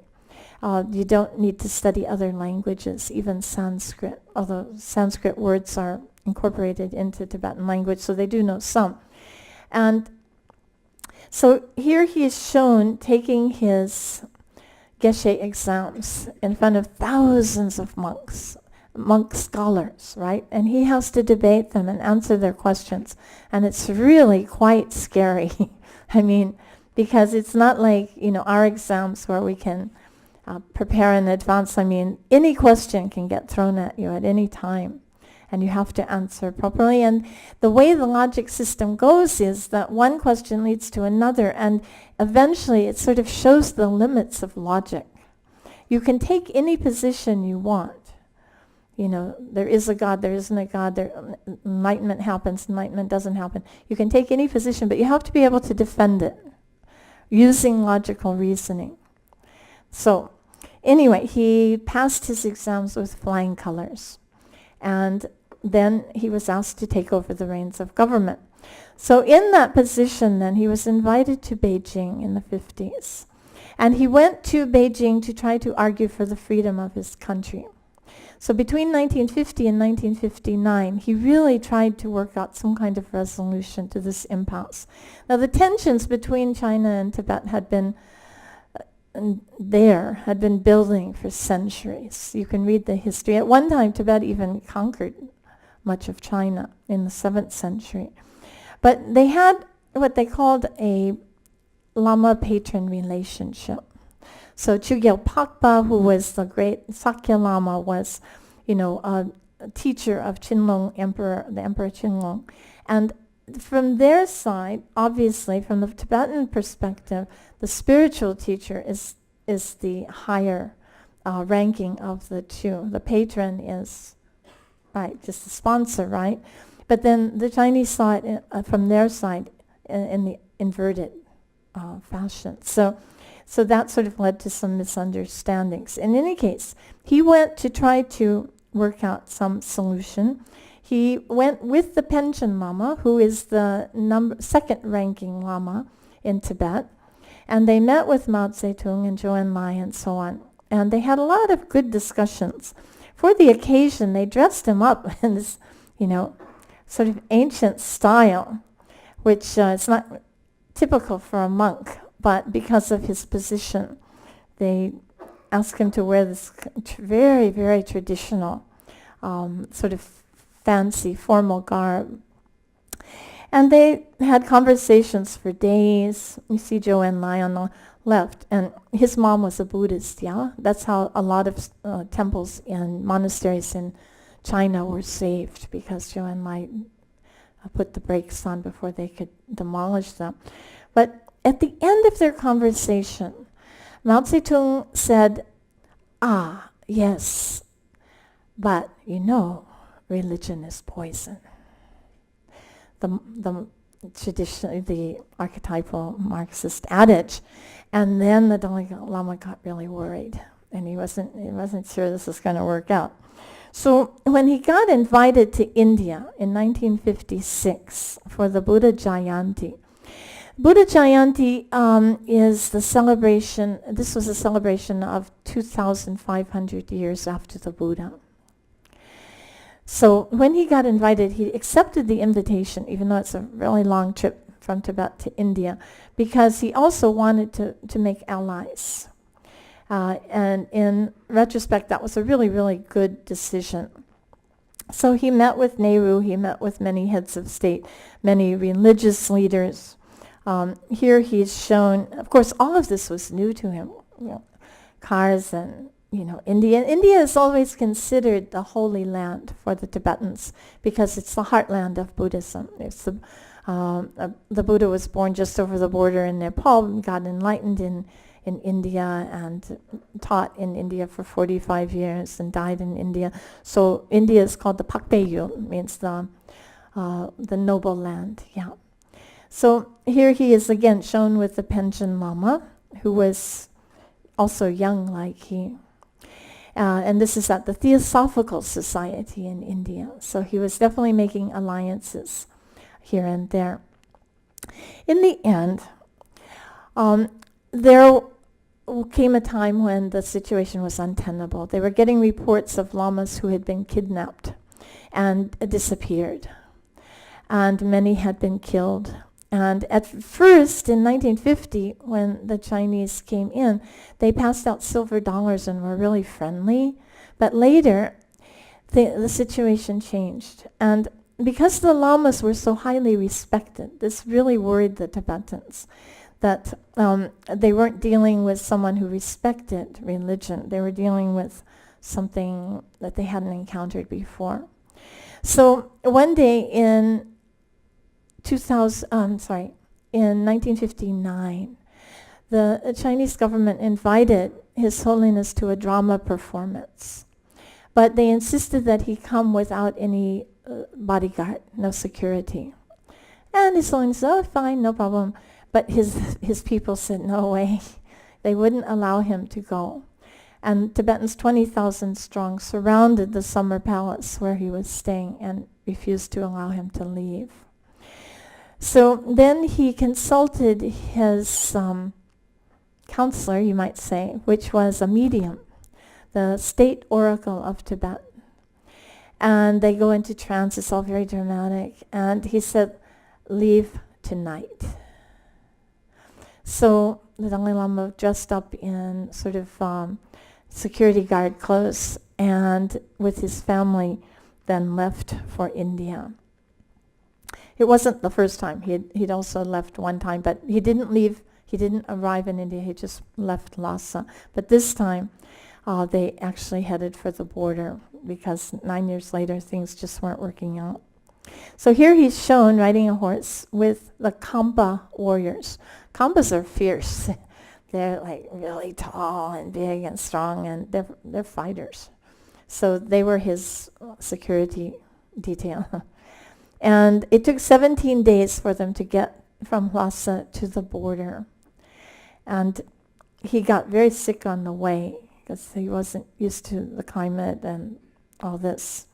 You don't need to study other languages, even Sanskrit, although Sanskrit words are incorporated into Tibetan language, so they do know some. And so here he is shown taking his Geshe exams in front of thousands of monk scholars, right? And he has to debate them and answer their questions. And it's really quite scary. I mean, because it's not like, our exams where we can prepare in advance. I mean, any question can get thrown at you at any time. And you have to answer properly. And the way the logic system goes is that one question leads to another, and eventually it sort of shows the limits of logic. You can take any position you want. There is a God, there isn't a God, enlightenment happens, enlightenment doesn't happen. You can take any position, but you have to be able to defend it using logical reasoning. So anyway, he passed his exams with flying colors. And then he was asked to take over the reins of government. So in that position then, he was invited to Beijing in the 50s. And he went to Beijing to try to argue for the freedom of his country. So between 1950 and 1959, he really tried to work out some kind of resolution to this impasse. Now the tensions between China and Tibet had been building for centuries. You can read the history. At one time, Tibet even conquered much of China in the 7th century. But they had what they called a Lama-patron relationship. So Chogyal Pakpa, who was the great Sakya Lama, was, a teacher of Qinlong Emperor, the Emperor Qinlong. And from their side, obviously, from the Tibetan perspective, the spiritual teacher is the higher ranking of the two. The patron is, right, just the sponsor, right? But then the Chinese saw it from their side in the inverted fashion. So that sort of led to some misunderstandings. In any case, he went to try to work out some solution. He went with the Panchen Lama, who is the second ranking Lama in Tibet, and they met with Mao Zedong and Zhou Enlai and so on. And they had a lot of good discussions. For the occasion, they dressed him up in this, sort of ancient style, which is not typical for a monk, but because of his position, they asked him to wear this very, very traditional, sort of fancy, formal garb. And they had conversations for days. You see Zhou Enlai on the left, and his mom was a Buddhist, yeah? That's how a lot of temples and monasteries in China were saved, because Zhou Enlai put the brakes on before they could demolish them. But at the end of their conversation, Mao Zedong said, yes, but religion is poison. The tradition, the archetypal Marxist adage. And then the Dalai Lama got really worried, and he wasn't sure this was going to work out. So when he got invited to India in 1956 for the Buddha Jayanti, Buddha Jayanti is the celebration, this was a celebration of 2,500 years after the Buddha. So when he got invited, he accepted the invitation, even though it's a really long trip from Tibet to India, because he also wanted to make allies. And in retrospect, that was a really, really good decision. So he met with Nehru, he met with many heads of state, many religious leaders. Here he's shown, of course, all of this was new to him. Cars and, India. India is always considered the holy land for the Tibetans because it's the heartland of Buddhism. It's the Buddha was born just over the border in Nepal and got enlightened in India and taught in India for 45 years and died in India. So India is called the Pakpeyul, means the noble land. Yeah. So here he is again shown with the Panchen Lama, who was also young like he. And this is at the Theosophical Society in India. So he was definitely making alliances here and there. In the end, there came a time when the situation was untenable. They were getting reports of lamas who had been kidnapped and disappeared. And many had been killed. And at first, in 1950, when the Chinese came in, they passed out silver dollars and were really friendly. But later, the situation changed. And because the lamas were so highly respected, this really worried the Tibetans, that they weren't dealing with someone who respected religion. They were dealing with something that they hadn't encountered before. So one day in 1959, the Chinese government invited His Holiness to a drama performance. But they insisted that he come without any bodyguard, no security. And His Holiness said, oh, fine, no problem. But his people said, no way. They wouldn't allow him to go. And Tibetans, 20,000 strong, surrounded the summer palace where he was staying and refused to allow him to leave. So then he consulted his counselor, you might say, which was a medium, the state oracle of Tibet, And they go into trance. It's all very dramatic. And he said, leave tonight. So the Dalai Lama dressed up in sort of security guard clothes and with his family then left for India. It wasn't the first time. He'd also left one time, but he didn't leave. He didn't arrive in India. He just left Lhasa. But this time, they actually headed for the border because 9 years later, things just weren't working out. So here he's shown riding a horse with the Kampa warriors. Kampas are fierce. They're like really tall and big and strong, and they're fighters. So they were his security detail. And it took 17 days for them to get from Lhasa to the border. And he got very sick on the way because he wasn't used to the climate and all this.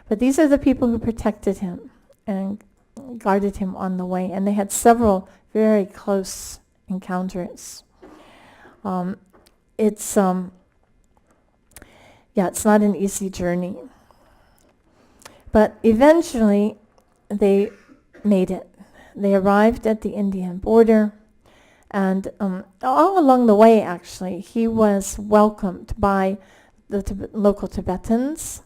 But these are the people who protected him and guarded him on the way. And they had several very close encounters. It's not an easy journey. But eventually, they made it. They arrived at the Indian border, and all along the way, actually, he was welcomed by the local Tibetans,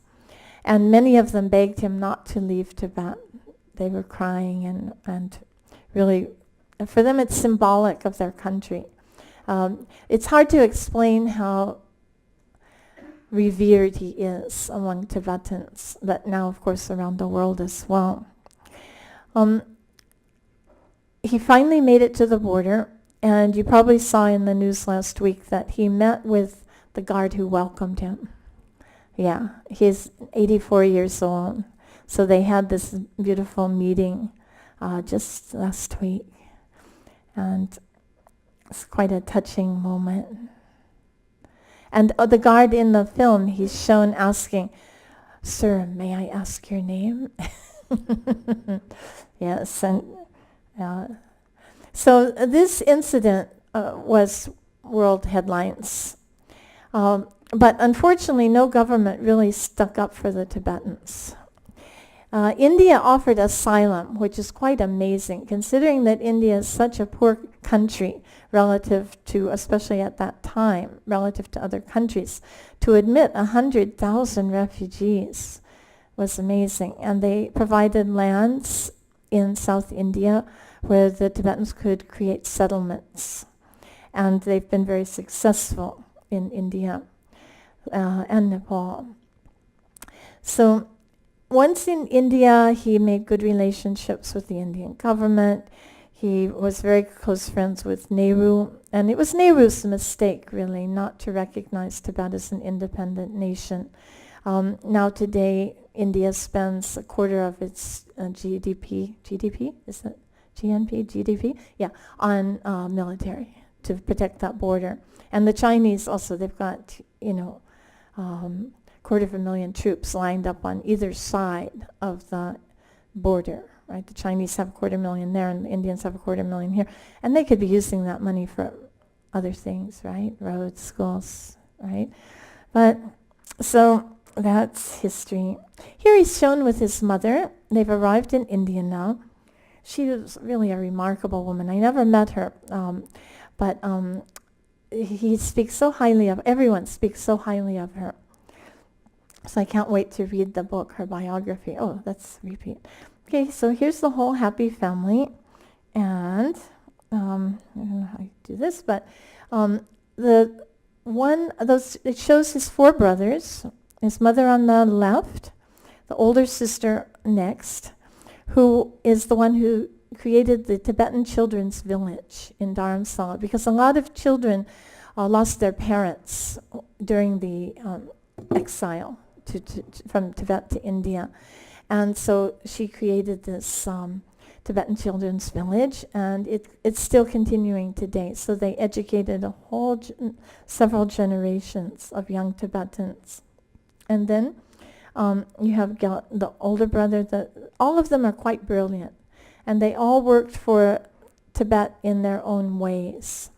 and many of them begged him not to leave Tibet. They were crying, and really, for them, it's symbolic of their country. It's hard to explain how revered he is among Tibetans, but now, of course, around the world as well. He finally made it to the border, and you probably saw in the news last week that he met with the guard who welcomed him. Yeah, he's 84 years old. So they had this beautiful meeting just last week. And it's quite a touching moment. And the guard in the film, he's shown asking, "Sir, may I ask your name?" Yes, and so this incident was world headlines. But unfortunately, no government really stuck up for the Tibetans. India offered asylum, which is quite amazing, considering that India is such a poor country relative to, especially at that time, relative to other countries. To admit 100,000 refugees was amazing. And they provided lands in South India where the Tibetans could create settlements. And they've been very successful in India and Nepal. So once in India, he made good relationships with the Indian government. He was very close friends with Nehru. And it was Nehru's mistake, really, not to recognize Tibet as an independent nation. Now today, India spends a quarter of its GDP, is that GDP? Yeah, on military to protect that border. And the Chinese also, they've got, 250,000 troops lined up on either side of the border, right? The Chinese have 250,000 there, and the Indians have 250,000 here. And they could be using that money for other things, right? Roads, schools, right? But, so that's history. Here he's shown with his mother. They've arrived in India now. She was really a remarkable woman. I never met her, but he speaks so highly of, everyone speaks so highly of her. So I can't wait to read the book, her biography. Oh, let's repeat. Okay, so here's the whole happy family. And I don't know how you do this, but it shows his 4 brothers, his mother on the left, the older sister next, who is the one who created the Tibetan Children's Village in Dharamsala, because a lot of children lost their parents during the exile from Tibet to India. And so she created this Tibetan Children's Village, and it's still continuing today. So they educated a whole several generations of young Tibetans. And then you have the older brother. All of them are quite brilliant, and they all worked for Tibet in their own ways.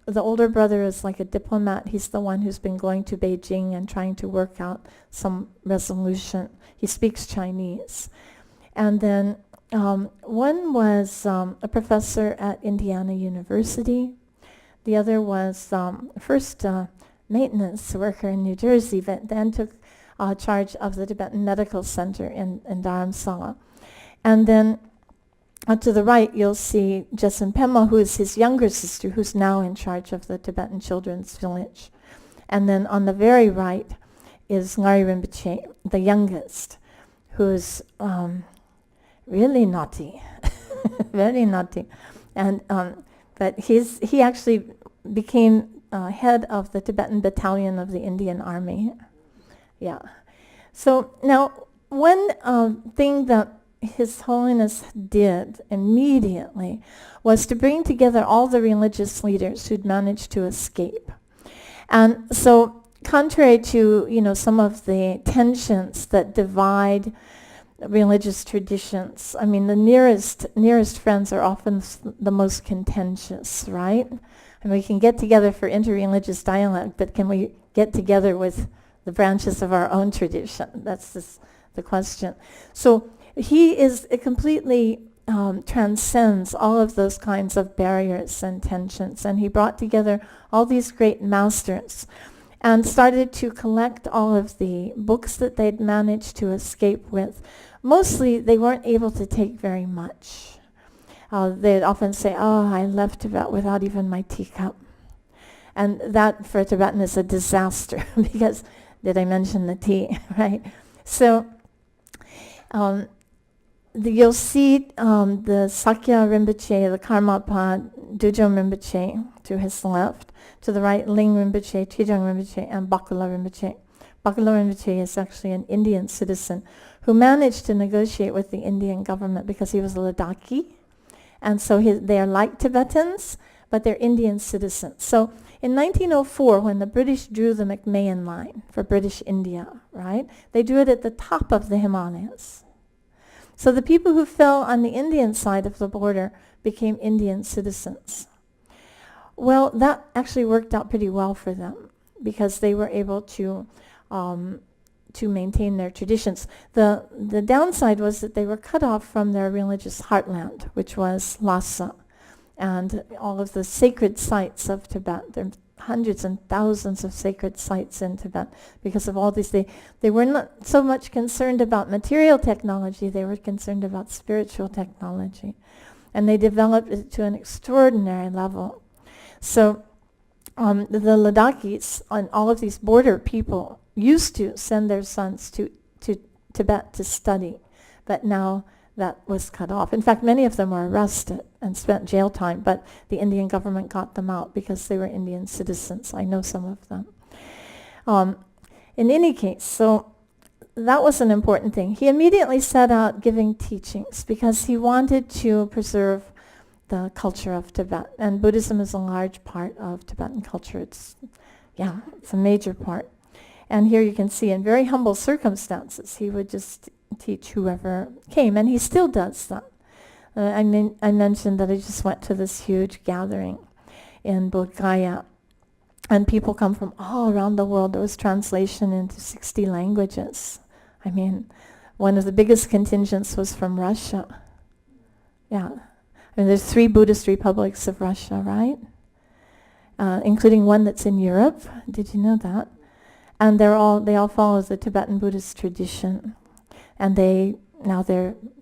The older brother is like a diplomat. He's the one who's been going to Beijing and trying to work out some resolution. He speaks Chinese. And then one was a professor at Indiana University. The other was first maintenance worker in New Jersey, but then took charge of the Tibetan Medical Center in Dharamsala. And then to the right, you'll see Jessen Pema, who is his younger sister, who's now in charge of the Tibetan Children's Village. And then on the very right is Ngari Rinpoche, the youngest, who's really naughty, very naughty. And but he actually became head of the Tibetan Battalion of the Indian Army. Yeah. So now, one thing that His Holiness did immediately was to bring together all the religious leaders who'd managed to escape. And so, contrary to, some of the tensions that divide religious traditions, I mean, the nearest friends are often the most contentious, right? And we can get together for interreligious dialogue, but can we get together with the branches of our own tradition? That's the question. So he completely transcends all of those kinds of barriers and tensions, and he brought together all these great masters and started to collect all of the books that they'd managed to escape with. Mostly, they weren't able to take very much. They'd often say, I left Tibet without even my teacup. And that, for a Tibetan, is a disaster because, did I mention the tea, right? So, you'll see the Sakya Rinpoche, the Karmapa, Dujom Rinpoche to his left. To the right, Ling Rinpoche, Trijang Rinpoche, and Bakula Rinpoche. Bakula Rinpoche is actually an Indian citizen who managed to negotiate with the Indian government because he was a Ladakhi. And so they are like Tibetans, but they're Indian citizens. So in 1904, when the British drew the McMahon Line for British India, right, they drew it at the top of the Himalayas. So the people who fell on the Indian side of the border became Indian citizens. Well, that actually worked out pretty well for them because they were able to maintain their traditions. The downside was that they were cut off from their religious heartland, which was Lhasa, and all of the sacred sites of Tibet. There are hundreds and thousands of sacred sites in Tibet because of all these. They were not so much concerned about material technology, they were concerned about spiritual technology. And they developed it to an extraordinary level. So the Ladakhis and all of these border people used to send their sons to Tibet to study, but now that was cut off. In fact, many of them were arrested and spent jail time, but the Indian government got them out because they were Indian citizens. I know some of them. In any case, so that was an important thing. He immediately set out giving teachings because he wanted to preserve the culture of Tibet. And Buddhism is a large part of Tibetan culture. It's a major part. And here you can see in very humble circumstances, he would just teach whoever came, and he still does that. I mentioned that I just went to this huge gathering in Bodh Gaya, and people come from all around the world. There was translation into 60 languages. I mean, one of the biggest contingents was from Russia. Yeah. I mean, there's 3 Buddhist republics of Russia, right? Including one that's in Europe. Did you know that? And they all follow the Tibetan Buddhist tradition. And they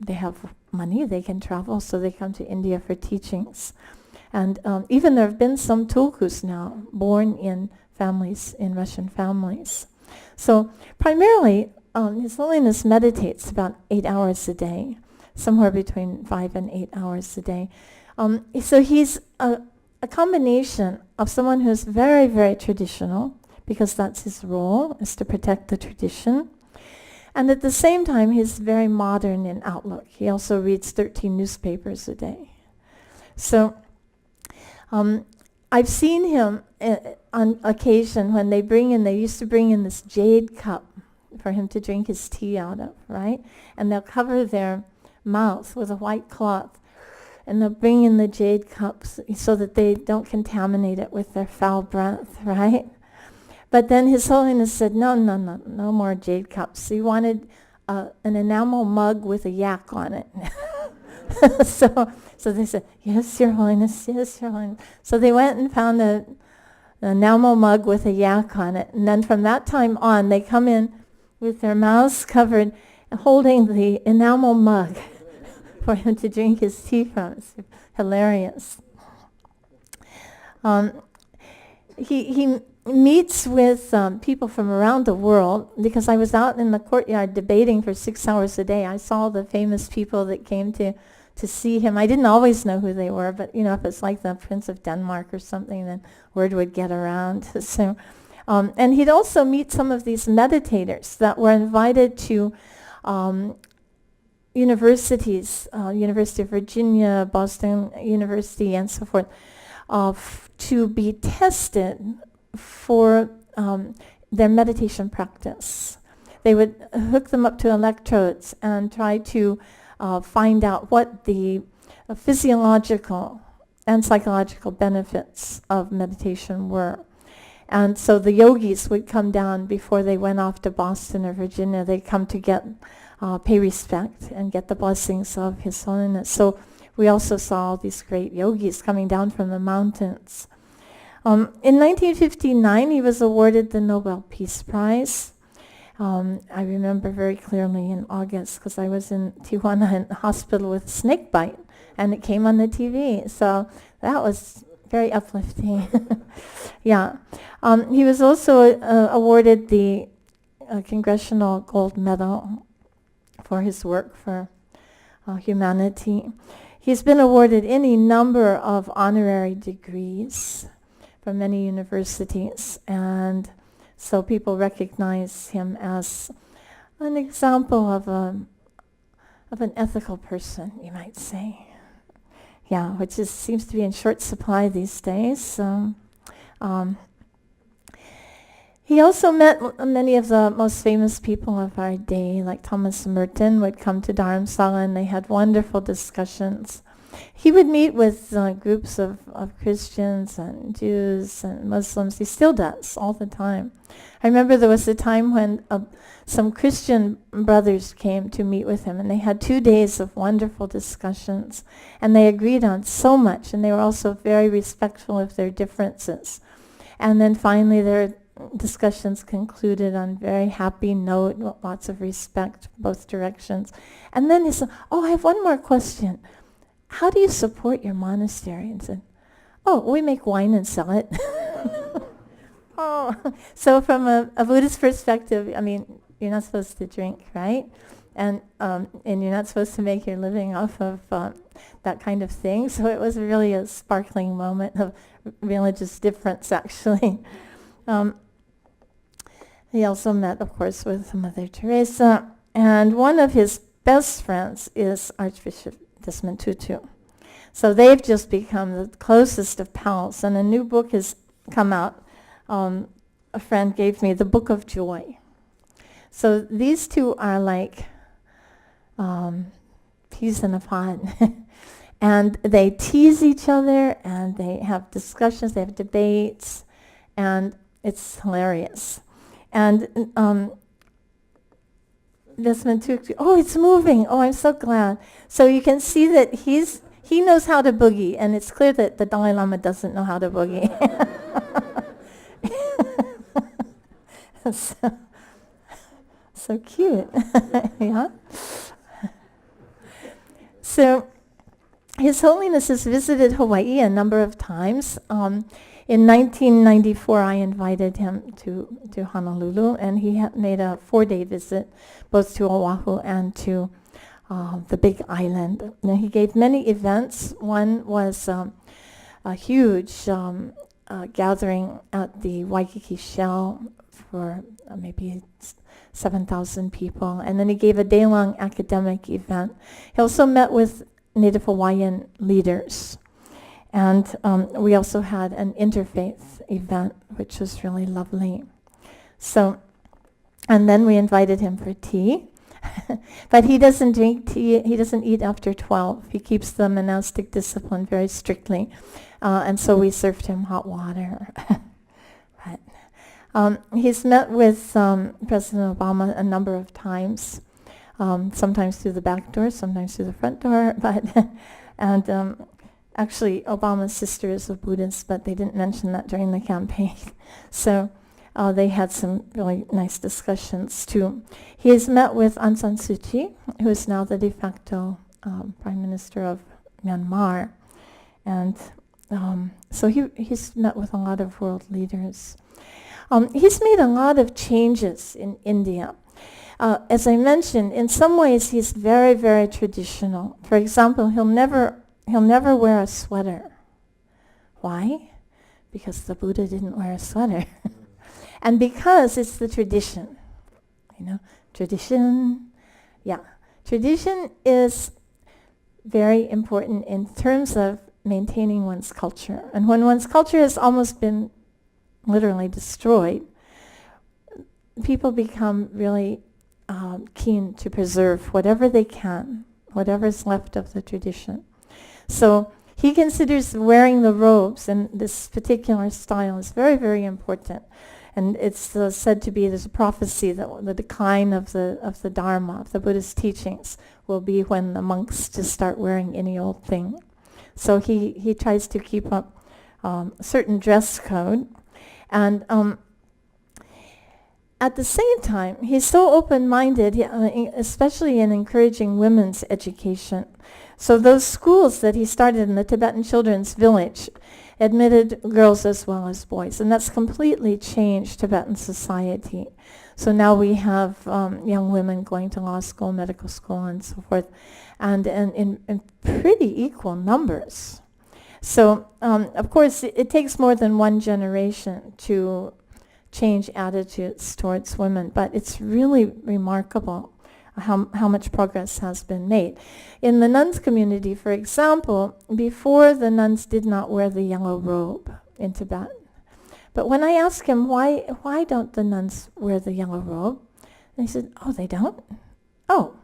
have money, they can travel, so they come to India for teachings. And even there have been some tulkus now born in families, in Russian families. So primarily, His Holiness meditates about 8 hours a day, somewhere between 5 and 8 hours a day. So he's a combination of someone who's very, very traditional, because that's his role, is to protect the tradition. And at the same time, he's very modern in outlook. He also reads 13 newspapers a day. So I've seen him on occasion when they used to bring in this jade cup for him to drink his tea out of, right? And they'll cover their mouth with a white cloth. and they'll bring in the jade cups so that they don't contaminate it with their foul breath, right? But then His Holiness said, no more jade cups. He wanted an enamel mug with a yak on it. So they said, yes, Your Holiness, yes, Your Holiness. So they went and found an enamel mug with a yak on it. And then from that time on, they come in with their mouths covered, holding the enamel mug for him to drink his tea from. It's hilarious. He meets with people from around the world, because I was out in the courtyard debating for 6 hours a day. I saw the famous people that came to see him. I didn't always know who they were, but if it's like the Prince of Denmark or something, then word would get around. So, and he'd also meet some of these meditators that were invited to universities, University of Virginia, Boston University, and so forth, to be tested for their meditation practice. They would hook them up to electrodes and try to find out what the physiological and psychological benefits of meditation were. And so the yogis would come down before they went off to Boston or Virginia. They'd come to pay respect and get the blessings of His Holiness. So we also saw all these great yogis coming down from the mountains. In 1959, he was awarded the Nobel Peace Prize. I remember very clearly in August, because I was in Tijuana in the hospital with snake bite, and it came on the TV. So that was very uplifting. Yeah. He was also awarded the Congressional Gold Medal for his work for humanity. He's been awarded any number of honorary degrees from many universities, and so people recognize him as an example of an ethical person, you might say. Yeah, which seems to be in short supply these days. So, he also met many of the most famous people of our day, like Thomas Merton would come to Dharamsala, and they had wonderful discussions. He would meet with groups of Christians and Jews and Muslims. He still does all the time. I remember there was a time when some Christian brothers came to meet with him, and they had 2 days of wonderful discussions, and they agreed on so much, and they were also very respectful of their differences. And then finally their discussions concluded on a very happy note, lots of respect both directions. And then he said, I have one more question. How do you support your monastery? And said, we make wine and sell it. So from a Buddhist perspective, I mean, you're not supposed to drink, right? And you're not supposed to make your living off of that kind of thing. So it was really a sparkling moment of religious difference, actually. He also met, of course, with Mother Teresa. And one of his best friends is Archbishop Desmond Tutu. So they've just become the closest of pals. And a new book has come out. A friend gave me, The Book of Joy. So these two are like peas in a pod. And they tease each other, and they have discussions, they have debates, and it's hilarious. And Desmond Tutu, it's moving. I'm so glad. So you can see that he knows how to boogie, and it's clear that the Dalai Lama doesn't know how to boogie. So cute. Yeah. So His Holiness has visited Hawaii a number of times. In 1994, I invited him to Honolulu, and he made a 4-day visit both to Oahu and to the Big Island. And he gave many events. One was a huge gathering at the Waikiki Shell for maybe 7,000 people. And then he gave a day-long academic event. He also met with Native Hawaiian leaders. And we also had an interfaith event, which was really lovely. So, and then we invited him for tea. But he doesn't drink tea. He doesn't eat after 12. He keeps the monastic discipline very strictly. And so we served him hot water. But, he's met with President Obama a number of times, sometimes through the back door, sometimes through the front door. But and actually, Obama's sister is a Buddhist, but they didn't mention that during the campaign. So they had some really nice discussions too. He has met with Aung San Suu Kyi, who is now the de facto Prime Minister of Myanmar. And so he's met with a lot of world leaders. He's made a lot of changes in India. As I mentioned, in some ways he's very, very traditional. For example, he'll never wear a sweater. Why? Because the Buddha didn't wear a sweater. And because it's the tradition. Tradition. Yeah. Tradition is very important in terms of maintaining one's culture. And when one's culture has almost been literally destroyed, people become really keen to preserve whatever they can, whatever's left of the tradition. So he considers wearing the robes in this particular style is very, very important. And it's said to be, there's a prophecy that the decline of the Dharma, of the Buddhist teachings, will be when the monks just start wearing any old thing. So he tries to keep up a certain dress code. And at the same time, he's so open-minded, especially in encouraging women's education. So those schools that he started in the Tibetan Children's Village admitted girls as well as boys, and that's completely changed Tibetan society. So now we have young women going to law school, medical school, and so forth, and in pretty equal numbers. So, of course, it takes more than one generation to change attitudes towards women, but it's really remarkable how much progress has been made. In the nuns community, for example, before the nuns did not wear the yellow robe in Tibet. But when I asked him, why don't the nuns wear the yellow robe? And he said, oh, they don't? Oh.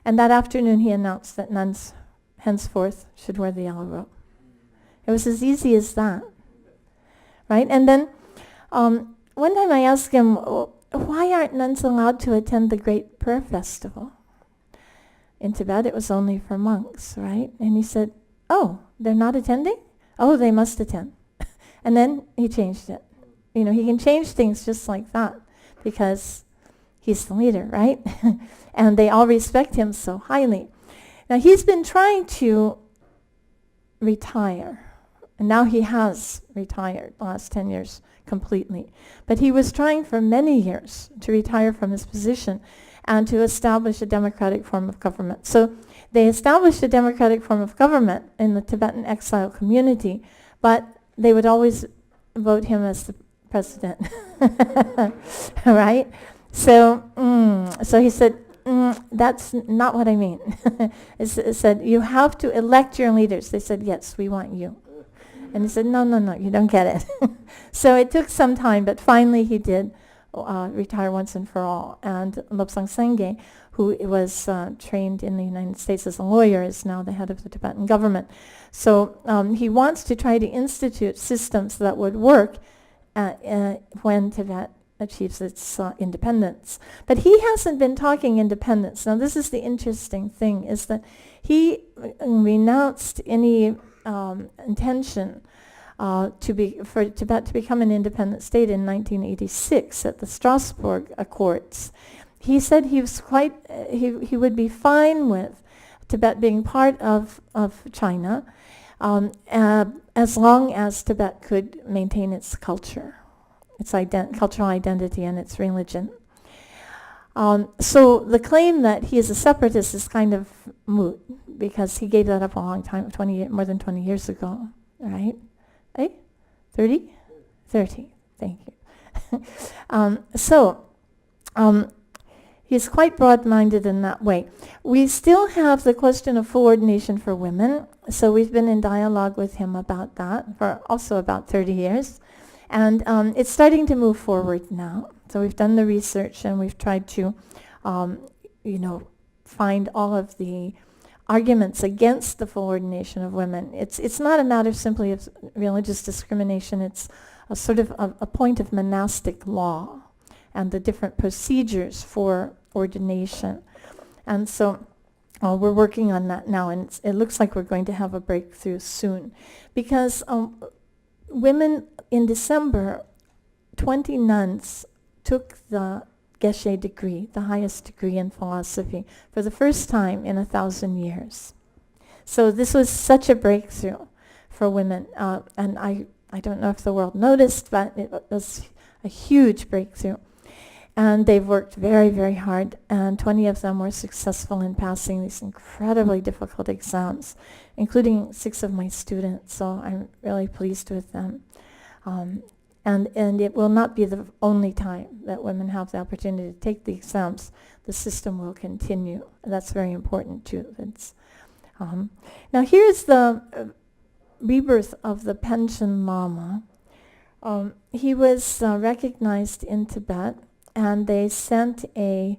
And that afternoon he announced that nuns henceforth should wear the yellow robe. It was as easy as that, right? And then one time I asked him, why aren't nuns allowed to attend the Great Prayer Festival? In Tibet, it was only for monks, right? And he said, oh, they're not attending? Oh, they must attend. And then he changed it. He can change things just like that because he's the leader, right? And they all respect him so highly. Now, he's been trying to retire. And now he has retired the last 10 years completely. But he was trying for many years to retire from his position and to establish a democratic form of government. So they established a democratic form of government in the Tibetan exile community, but they would always vote him as the president. Right? So he said, that's not what I mean. It said, you have to elect your leaders. They said, yes, we want you. And he said, no, you don't get it. So it took some time, but finally he did retire once and for all. And Lobsang Sengye, who was trained in the United States as a lawyer, is now the head of the Tibetan government. So he wants to try to institute systems that would work when Tibet achieves its independence. But he hasn't been talking independence. Now this is the interesting thing, is that he renounced any intention for Tibet to become an independent state in 1986 at the Strasbourg Accords. He said he was he would be fine with Tibet being part of China as long as Tibet could maintain its culture, its cultural identity and its religion. So the claim that he is a separatist is kind of moot because he gave that up a long time, more than 20 years ago, right? 30? 30, thank you. He's quite broad-minded in that way. We still have the question of full ordination for women, so we've been in dialogue with him about that for also about 30 years. And it's starting to move forward now. So we've done the research and we've tried to, find all of the arguments against the full ordination of women. It's not a matter simply of religious discrimination. It's a sort of a point of monastic law and the different procedures for ordination. And so we're working on that now, and it looks like we're going to have a breakthrough soon. Because women in December, 20 nuns took the Geshe degree, the highest degree in philosophy, for the first time in 1,000 years. So this was such a breakthrough for women. And I don't know if the world noticed, but it was a huge breakthrough. And they've worked very, very hard, and 20 of them were successful in passing these incredibly difficult exams, including 6 of my students, so I'm really pleased with them. And it will not be the only time that women have the opportunity to take the exams. The system will continue. That's very important too. Now here's the rebirth of the Panchen Lama. He was recognized in Tibet, and they sent a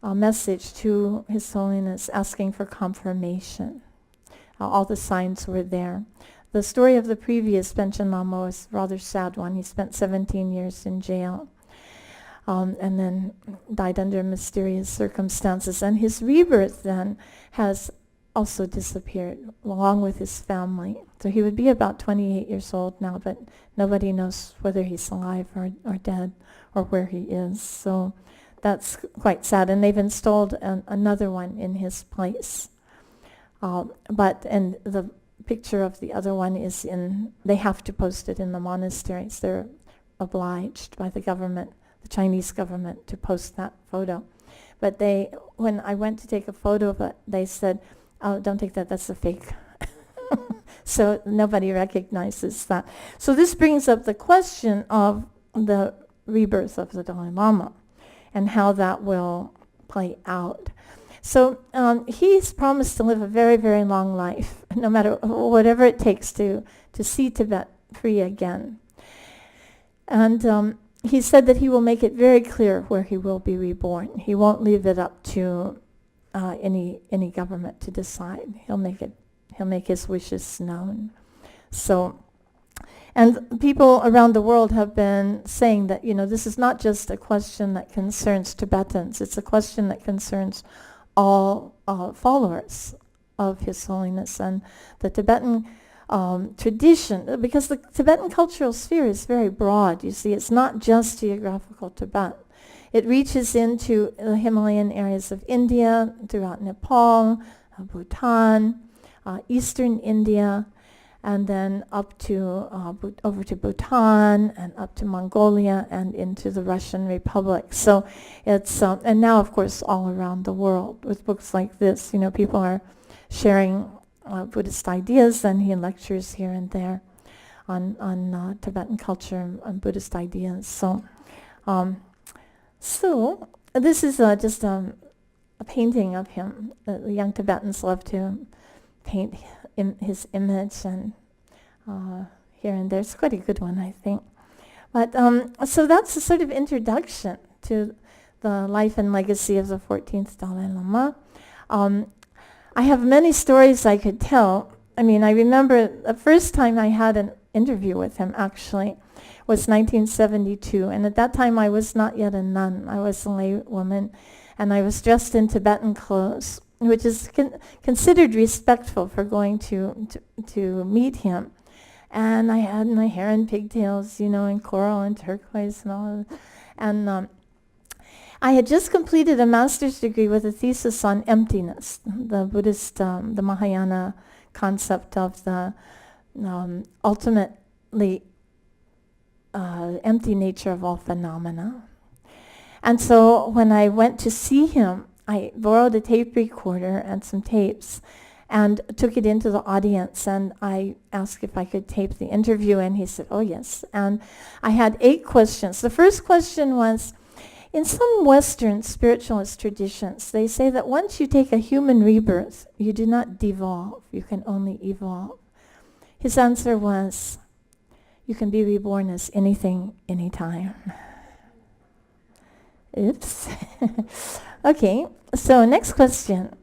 message to His Holiness asking for confirmation. All the signs were there. The story of the previous Panchen Lama was a rather sad one. He spent 17 years in jail and then died under mysterious circumstances. And his rebirth then has also disappeared along with his family. So he would be about 28 years old now, but nobody knows whether he's alive or dead or where he is. So that's quite sad. And they've installed another one in his place. And the picture of the other one is they have to post it in the monasteries. They're obliged by the government, the Chinese government, to post that photo. But when I went to take a photo of it, they said, "Oh, don't take that, that's a fake." So nobody recognizes that. So this brings up the question of the rebirth of the Dalai Lama and how that will play out. So he's promised to live a very, very long life, no matter whatever it takes to see Tibet free again. And he said that he will make it very clear where he will be reborn. He won't leave it up to any government to decide. He'll make his wishes known. So, and people around the world have been saying that, this is not just a question that concerns Tibetans. It's a question that concerns all followers of His Holiness and the Tibetan tradition, because the Tibetan cultural sphere is very broad. You see, it's not just geographical Tibet. It reaches into the Himalayan areas of India, throughout Nepal, Bhutan, eastern India, and then up to over to Bhutan and up to Mongolia and into the Russian Republic. So it's and now of course all around the world with books like this. People are sharing Buddhist ideas, and he lectures here and there on Tibetan culture and Buddhist ideas. So this is just a painting of him. The young Tibetans love to paint his image and here and there. It's quite a good one, I think. But so that's a sort of introduction to the life and legacy of the 14th Dalai Lama. I have many stories I could tell. I remember the first time I had an interview with him, actually, was 1972. And at that time, I was not yet a nun. I was a lay woman, and I was dressed in Tibetan clothes, which is considered respectful for going to meet him. And I had my hair in pigtails, in coral and turquoise and all of that. And I had just completed a master's degree with a thesis on emptiness, the Buddhist, the Mahayana concept of the ultimately empty nature of all phenomena. And so when I went to see him, I borrowed a tape recorder and some tapes and took it into the audience, and I asked if I could tape the interview, and he said, "Oh, yes." And I had 8 questions. The first question was, in some Western spiritualist traditions, they say that once you take a human rebirth, you do not devolve, you can only evolve. His answer was, you can be reborn as anything, anytime. Oops. Okay, So next question.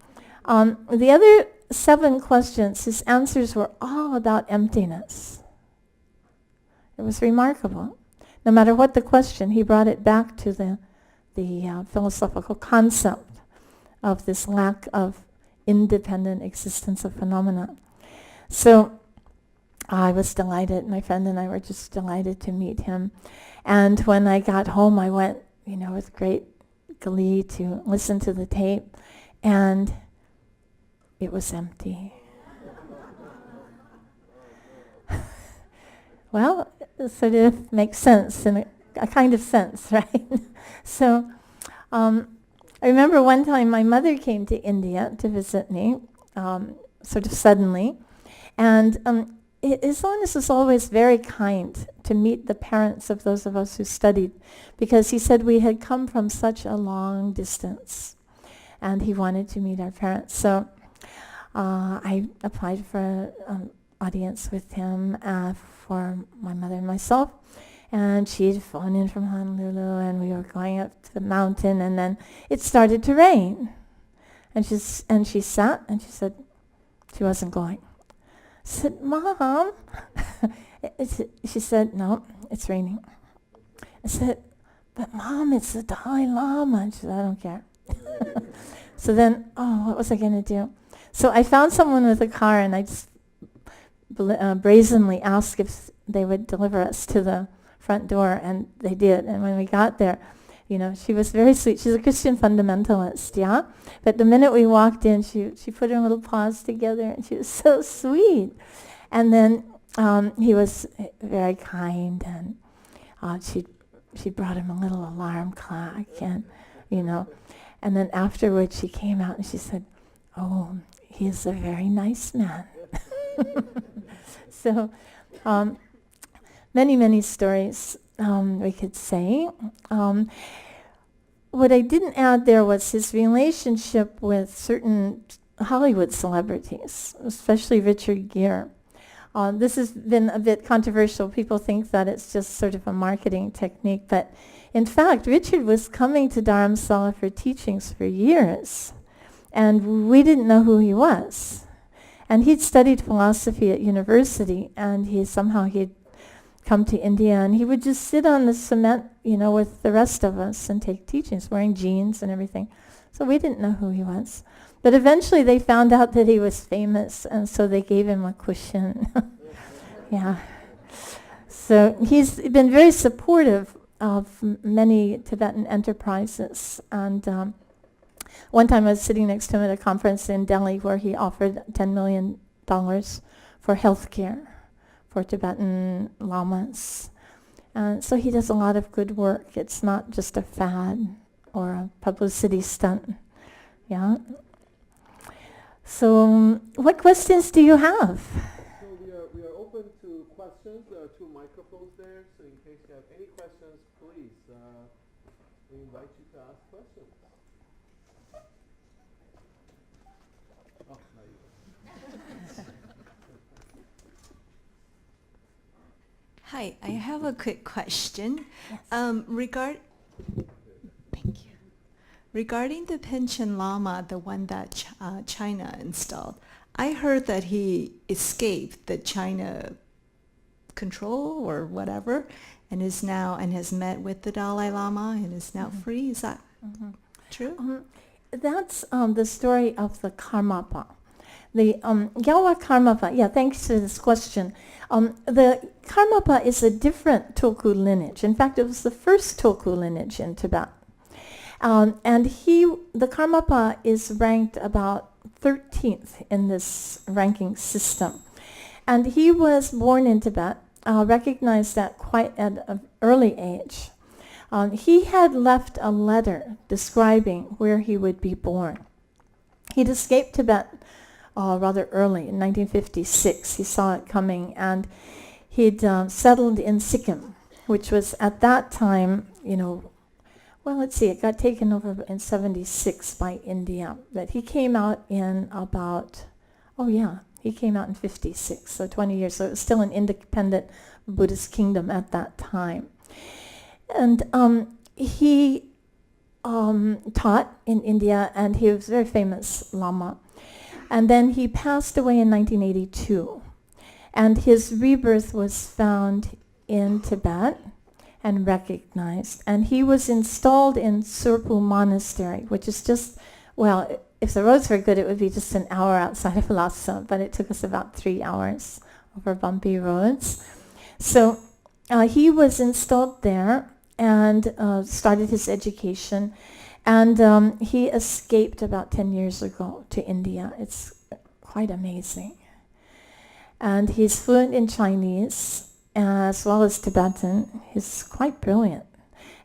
The other 7 questions, his answers were all about emptiness. It was remarkable. No matter what the question, he brought it back to the philosophical concept of this lack of independent existence of phenomena. So I was delighted. My friend and I were just delighted to meet him. And when I got home, I went, with great glee to listen to the tape, and it was empty. Well, it sort of makes sense, in a kind of sense, right? So I remember one time my mother came to India to visit me, sort of suddenly, and His Holiness was always very kind to meet the parents of those of us who studied, because he said we had come from such a long distance, and he wanted to meet our parents. So I applied for an audience with him for my mother and myself, and she'd flown in from Honolulu, and we were going up to the mountain, and then it started to rain. And she sat, and she said she wasn't going. I said, Mom. She said, no, it's raining. I said, but Mom, it's the Dalai Lama. And she said, I don't care. So then, what was I going to do? So I found someone with a car, and I just brazenly asked if they would deliver us to the front door, and they did. And when we got there, she was very sweet. She's a Christian fundamentalist, yeah? But the minute we walked in, she put her little paws together, and she was so sweet. And then he was very kind, and she brought him a little alarm clock, and, And then afterwards, she came out, and she said, oh, he is a very nice man. So many, many stories we could say. What I didn't add there was his relationship with certain Hollywood celebrities, especially Richard Gere. This has been a bit controversial. People think that it's just sort of a marketing technique, but in fact, Richard was coming to Dharamsala for teachings for years, and we didn't know who he was. And he'd studied philosophy at university, and he'd come to India, and he would just sit on the cement, with the rest of us and take teachings, wearing jeans and everything. So we didn't know who he was. But eventually they found out that he was famous, and so they gave him a cushion. Yeah. So he's been very supportive of many Tibetan enterprises. And one time I was sitting next to him at a conference in Delhi where he offered $10 million for health care for Tibetan lamas. So he does a lot of good work. It's not just a fad or a publicity stunt. Yeah. So what questions do you have? So we are open to questions. There are 2 microphones there, so in case you have any questions, please, we invite you to ask questions. Oh, there you go. Hi, I have a quick question. Yes. Thank you. Regarding the Panchen Lama, the one that China installed, I heard that he escaped the China control or whatever, and has met with the Dalai Lama and is now free. Is that true? That's the story of the Karmapa. The Gyalwa Karmapa, thanks for this question. The Karmapa is a different Tulku lineage. In fact, it was the first Tulku lineage in Tibet. And the Karmapa is ranked about 13th in this ranking system. And he was born in Tibet, recognized at quite at an early age. He had left a letter describing where he would be born. He'd escaped Tibet rather early, in 1956. He saw it coming, and he'd settled in Sikkim, which was at that time, it got taken over in 76 by India. But he came out in he came out in 56, so 20 years. So it was still an independent Buddhist kingdom at that time. And he taught in India, and he was a very famous Lama. And then he passed away in 1982. And his rebirth was found in Tibet and recognized. And he was installed in Surpu Monastery, which is just, well, if the roads were good, it would be just an hour outside of Lhasa, but it took us about 3 hours over bumpy roads. So he was installed there and started his education. And he escaped about 10 years ago to India. It's quite amazing. And he's fluent in Chinese as well as Tibetan. He's quite brilliant.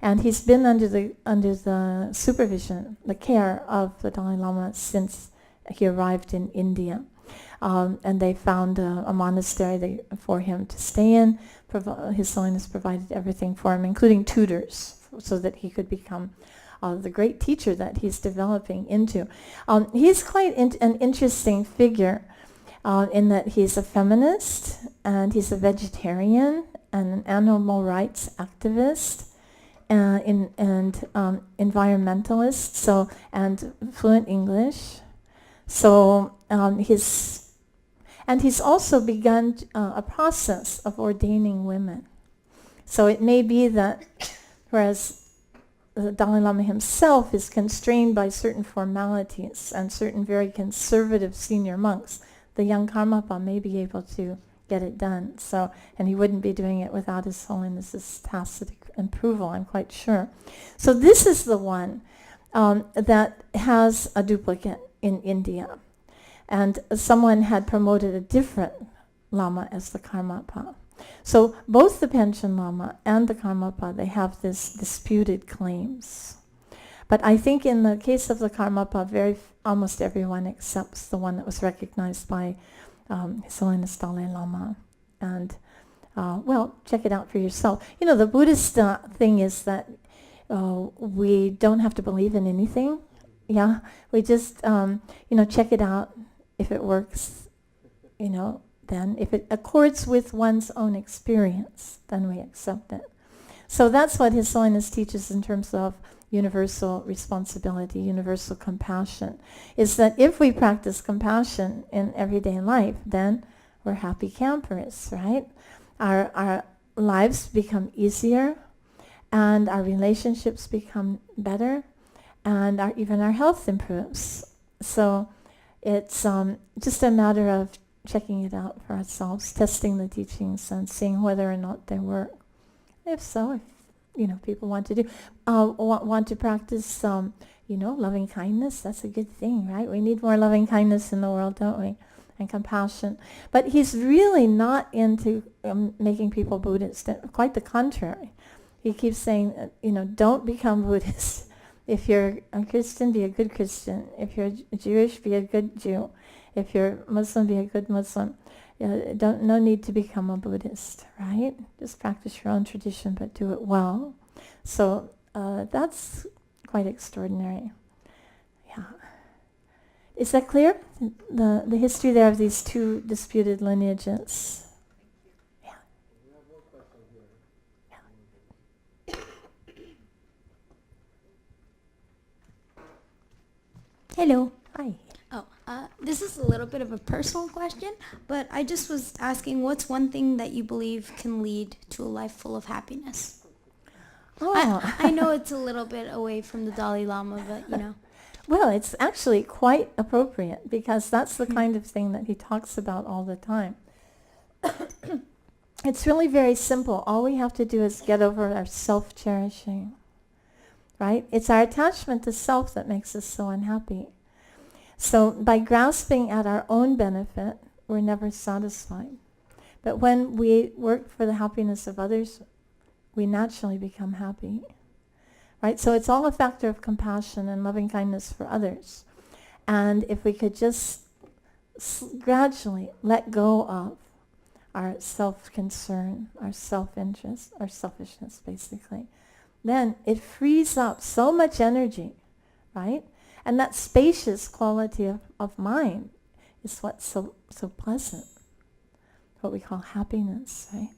And he's been under the supervision, the care of the Dalai Lama since he arrived in India. And they found a monastery for him to stay in. His Holiness provided everything for him, including tutors, so that he could become the great teacher that he's developing into. He's quite an interesting figure in that he's a feminist, and he's a vegetarian, and an animal rights activist, and environmentalist, and fluent English. So he's also begun a process of ordaining women. So it may be that whereas the Dalai Lama himself is constrained by certain formalities and certain very conservative senior monks, the young Karmapa may be able to get it done. So, and he wouldn't be doing it without His Holiness's tacit approval, I'm quite sure. So this is the one that has a duplicate in India. And someone had promoted a different Lama as the Karmapa. So both the Panchen Lama and the Karmapa, they have this disputed claims. But I think in the case of the Karmapa, almost everyone accepts the one that was recognized by His Holiness Dalai Lama. And, well, check it out for yourself. You know, the Buddhist thing is that we don't have to believe in anything. Yeah, we just, check it out. If it works, then if it accords with one's own experience, then we accept it. So that's what His Holiness teaches in terms of universal responsibility, universal compassion, is that if we practice compassion in everyday life, then we're happy campers, right? Our lives become easier, and our relationships become better, and even our health improves. So it's just a matter of checking it out for ourselves, testing the teachings and seeing whether or not they work. If so, if people want to want to practice, loving kindness, that's a good thing, right? We need more loving kindness in the world, don't we? And compassion. But he's really not into making people Buddhist. Quite the contrary. He keeps saying, don't become Buddhist. If you're a Christian, be a good Christian. If you're Jewish, be a good Jew. If you're Muslim, be a good Muslim. No need to become a Buddhist, right? Just practice your own tradition, but do it well. So that's quite extraordinary. Yeah. Is that clear? The history there of these two disputed lineages. Hello. Hi. Oh, this is a little bit of a personal question, but I just was asking, what's one thing that you believe can lead to a life full of happiness? Oh. I know it's a little bit away from the Dalai Lama, but Well, it's actually quite appropriate because that's the kind of thing that he talks about all the time. It's really very simple. All we have to do is get over our self-cherishing, right? It's our attachment to self that makes us so unhappy. So by grasping at our own benefit, we're never satisfied. But when we work for the happiness of others, we naturally become happy. Right? So it's all a factor of compassion and loving kindness for others. And if we could just gradually let go of our self-concern, our self-interest, our selfishness basically, then it frees up so much energy, right? And that spacious quality of mind is what's so pleasant, what we call happiness, right?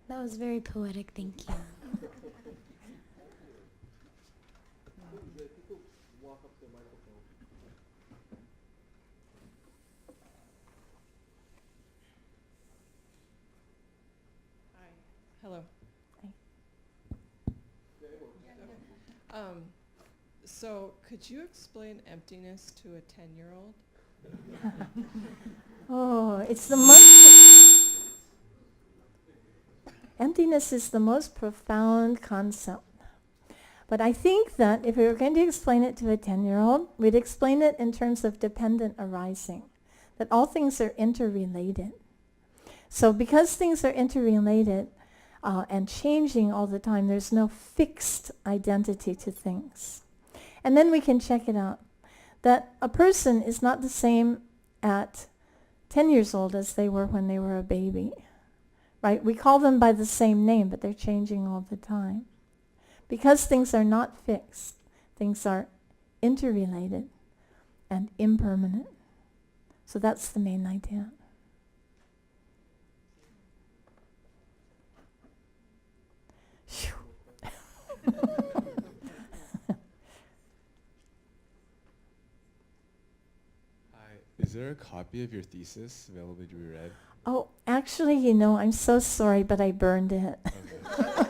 that was very poetic, thank you. Hello. So could you explain emptiness to a 10-year-old? Oh, it's the most... Emptiness is the most profound concept. But I think that if we were going to explain it to a 10-year-old, we'd explain it in terms of dependent arising, that all things are interrelated. So because things are interrelated and changing all the time, there's no fixed identity to things. And then we can check it out, that a person is not the same at 10 years old as they were when they were a baby. Right? We call them by the same name, but they're changing all the time. Because things are not fixed, things are interrelated and impermanent. So that's the main idea. Hi, is there a copy of your thesis available to be read? Oh, actually, you know, I'm so sorry, but I burned it. Okay.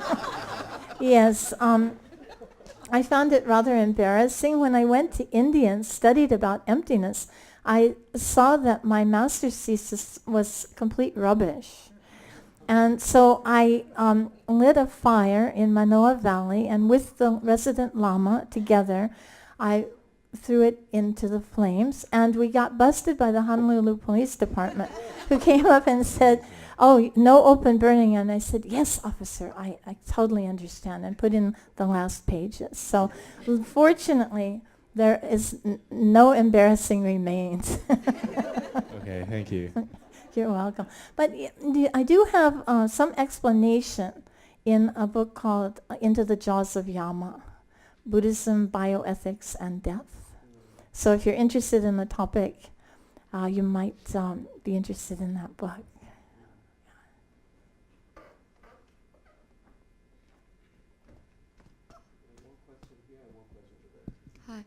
Yes, I found it rather embarrassing. When I went to India and studied about emptiness, I saw that my master's thesis was complete rubbish. And so I lit a fire in Manoa Valley, and with the resident Lama together, I threw it into the flames, and we got busted by the Honolulu Police Department, who came up and said, "Oh, no open burning." And I said, "Yes, officer, I totally understand," and put in the last pages. So fortunately, there is no embarrassing remains. Okay, thank you. You're welcome. But I do have some explanation in a book called Into the Jaws of Yama, Buddhism, Bioethics, and Death. So if you're interested in the topic, you might be interested in that book. Hi.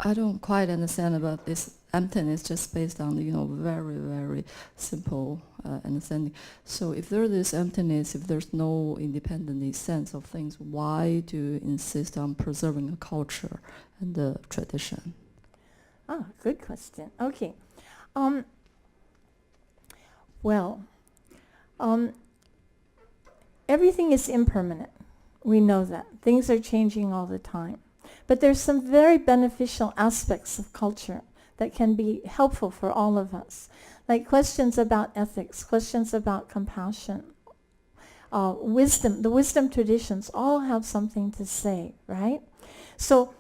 I don't quite understand about this emptiness just based on, very, very simple understanding. So if there is emptiness, if there's no independent sense of things, why do you insist on preserving a culture and the tradition? Ah, good question. Okay. Everything is impermanent. We know that. Things are changing all the time. But there's some very beneficial aspects of culture that can be helpful for all of us, like questions about ethics, questions about compassion, wisdom. The wisdom traditions all have something to say, right? So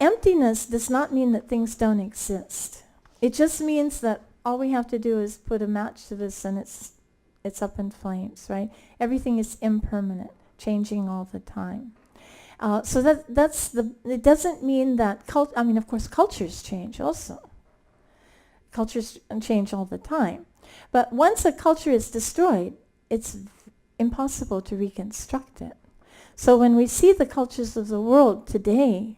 emptiness does not mean that things don't exist. It just means that all we have to do is put a match to this and it's up in flames, right? Everything is impermanent, changing all the time. So it doesn't mean that, of course, cultures change also. Cultures change all the time. But once a culture is destroyed, it's impossible to reconstruct it. So when we see the cultures of the world today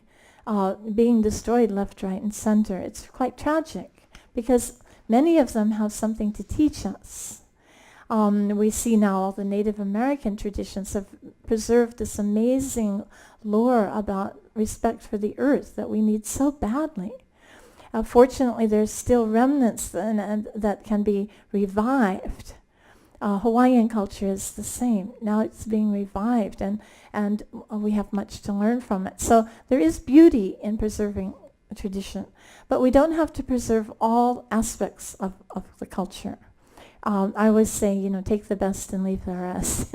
being destroyed left, right, and center, it's quite tragic because many of them have something to teach us. We see now all the Native American traditions have preserved this amazing lore about respect for the earth that we need so badly. Fortunately, there's still remnants that can be revived. Hawaiian culture is the same. Now it's being revived, and we have much to learn from it. So there is beauty in preserving a tradition, but we don't have to preserve all aspects of the culture. I always say, take the best and leave the rest.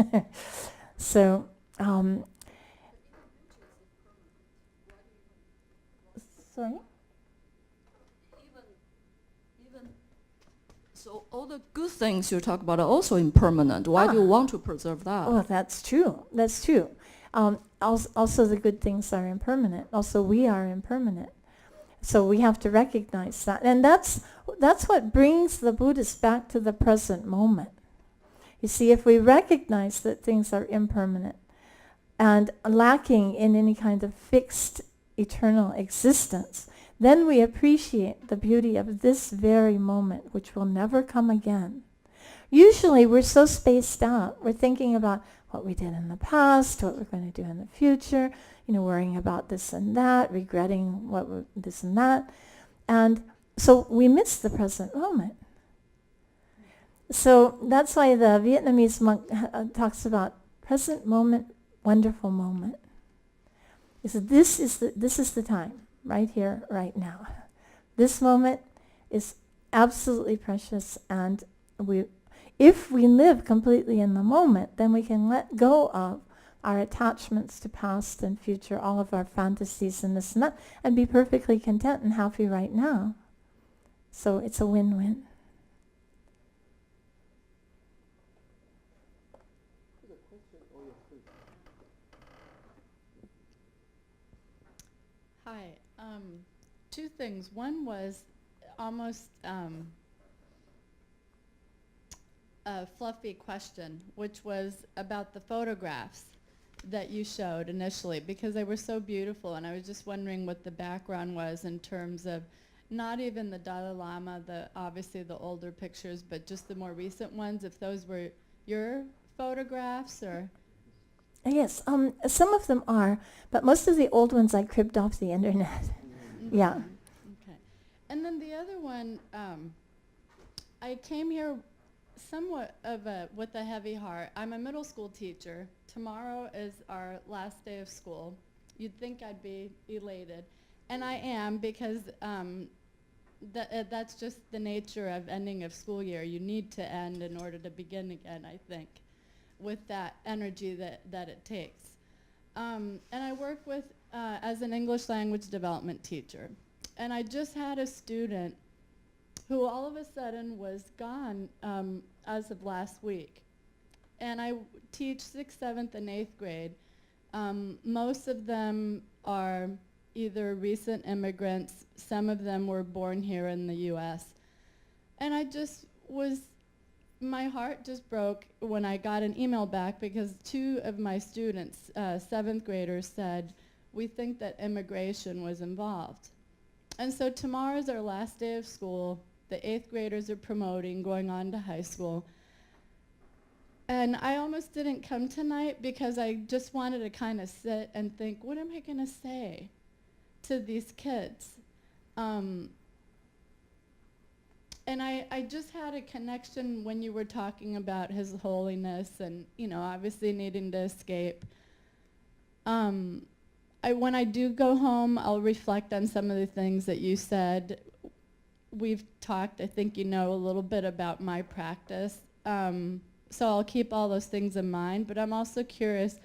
So, sorry? So all the good things you talk about are also impermanent. Why do you want to preserve that? Well, that's true. That's true. Also, the good things are impermanent. Also, we are impermanent. So we have to recognize that. And that's what brings the Buddhists back to the present moment. You see, if we recognize that things are impermanent and lacking in any kind of fixed eternal existence, then we appreciate the beauty of this very moment, which will never come again. Usually we're so spaced out. We're thinking about what we did in the past, what we're going to do in the future, worrying about this and that, regretting this and that. And so we miss the present moment. So that's why the Vietnamese monk talks about present moment, wonderful moment. He said, this is the time, right here, right now. This moment is absolutely precious, and if we live completely in the moment, then we can let go of our attachments to past and future, all of our fantasies and this and that, and be perfectly content and happy right now. So it's a win-win. Hi. Two things. One was almost a fluffy question, which was about the photographs that you showed initially, because they were so beautiful, and I was just wondering what the background was in terms of not even the Dalai Lama, obviously the older pictures, but just the more recent ones, if those were your photographs or... Yes, some of them are, but most of the old ones I cribbed off the internet. Yeah. Okay. And then the other one, I came here somewhat with a heavy heart. I'm a middle school teacher. Tomorrow is our last day of school. You'd think I'd be elated, and I am, because that's just the nature of ending of school year. You need to end in order to begin again, I think, with that energy that it takes. And I work with as an English language development teacher. And I just had a student who all of a sudden was gone as of last week. And I teach 6th, 7th, and 8th grade. Most of them are either recent immigrants. Some of them were born here in the US. And my heart just broke when I got an email back, because 2 of my students, 7th graders, said, we think that immigration was involved. And so tomorrow's our last day of school. The 8th graders are promoting, going on to high school. And I almost didn't come tonight because I just wanted to kind of sit and think, what am I going to say to these kids? And I just had a connection when you were talking about His Holiness and, obviously needing to escape. When I do go home, I'll reflect on some of the things that you said. We've talked, I think a little bit about my practice. So I'll keep all those things in mind, but I'm also curious,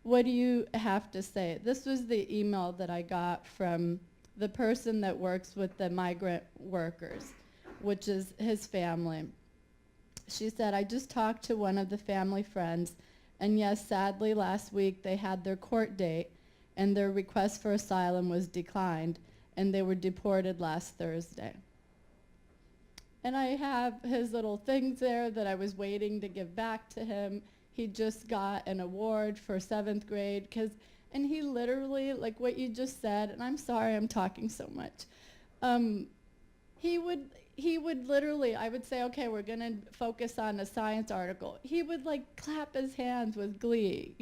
what do you have to say? This was the email that I got from the person that works with the migrant workers, which is his family. She said, I just talked to one of the family friends, and yes, sadly, last week they had their court date, and their request for asylum was declined, and they were deported last Thursday. And I have his little things there that I was waiting to give back to him. He just got an award for 7th grade, and he literally, like what you just said, and I'm sorry I'm talking so much, he would literally, I would say, okay, we're going to focus on a science article. He would clap his hands with glee,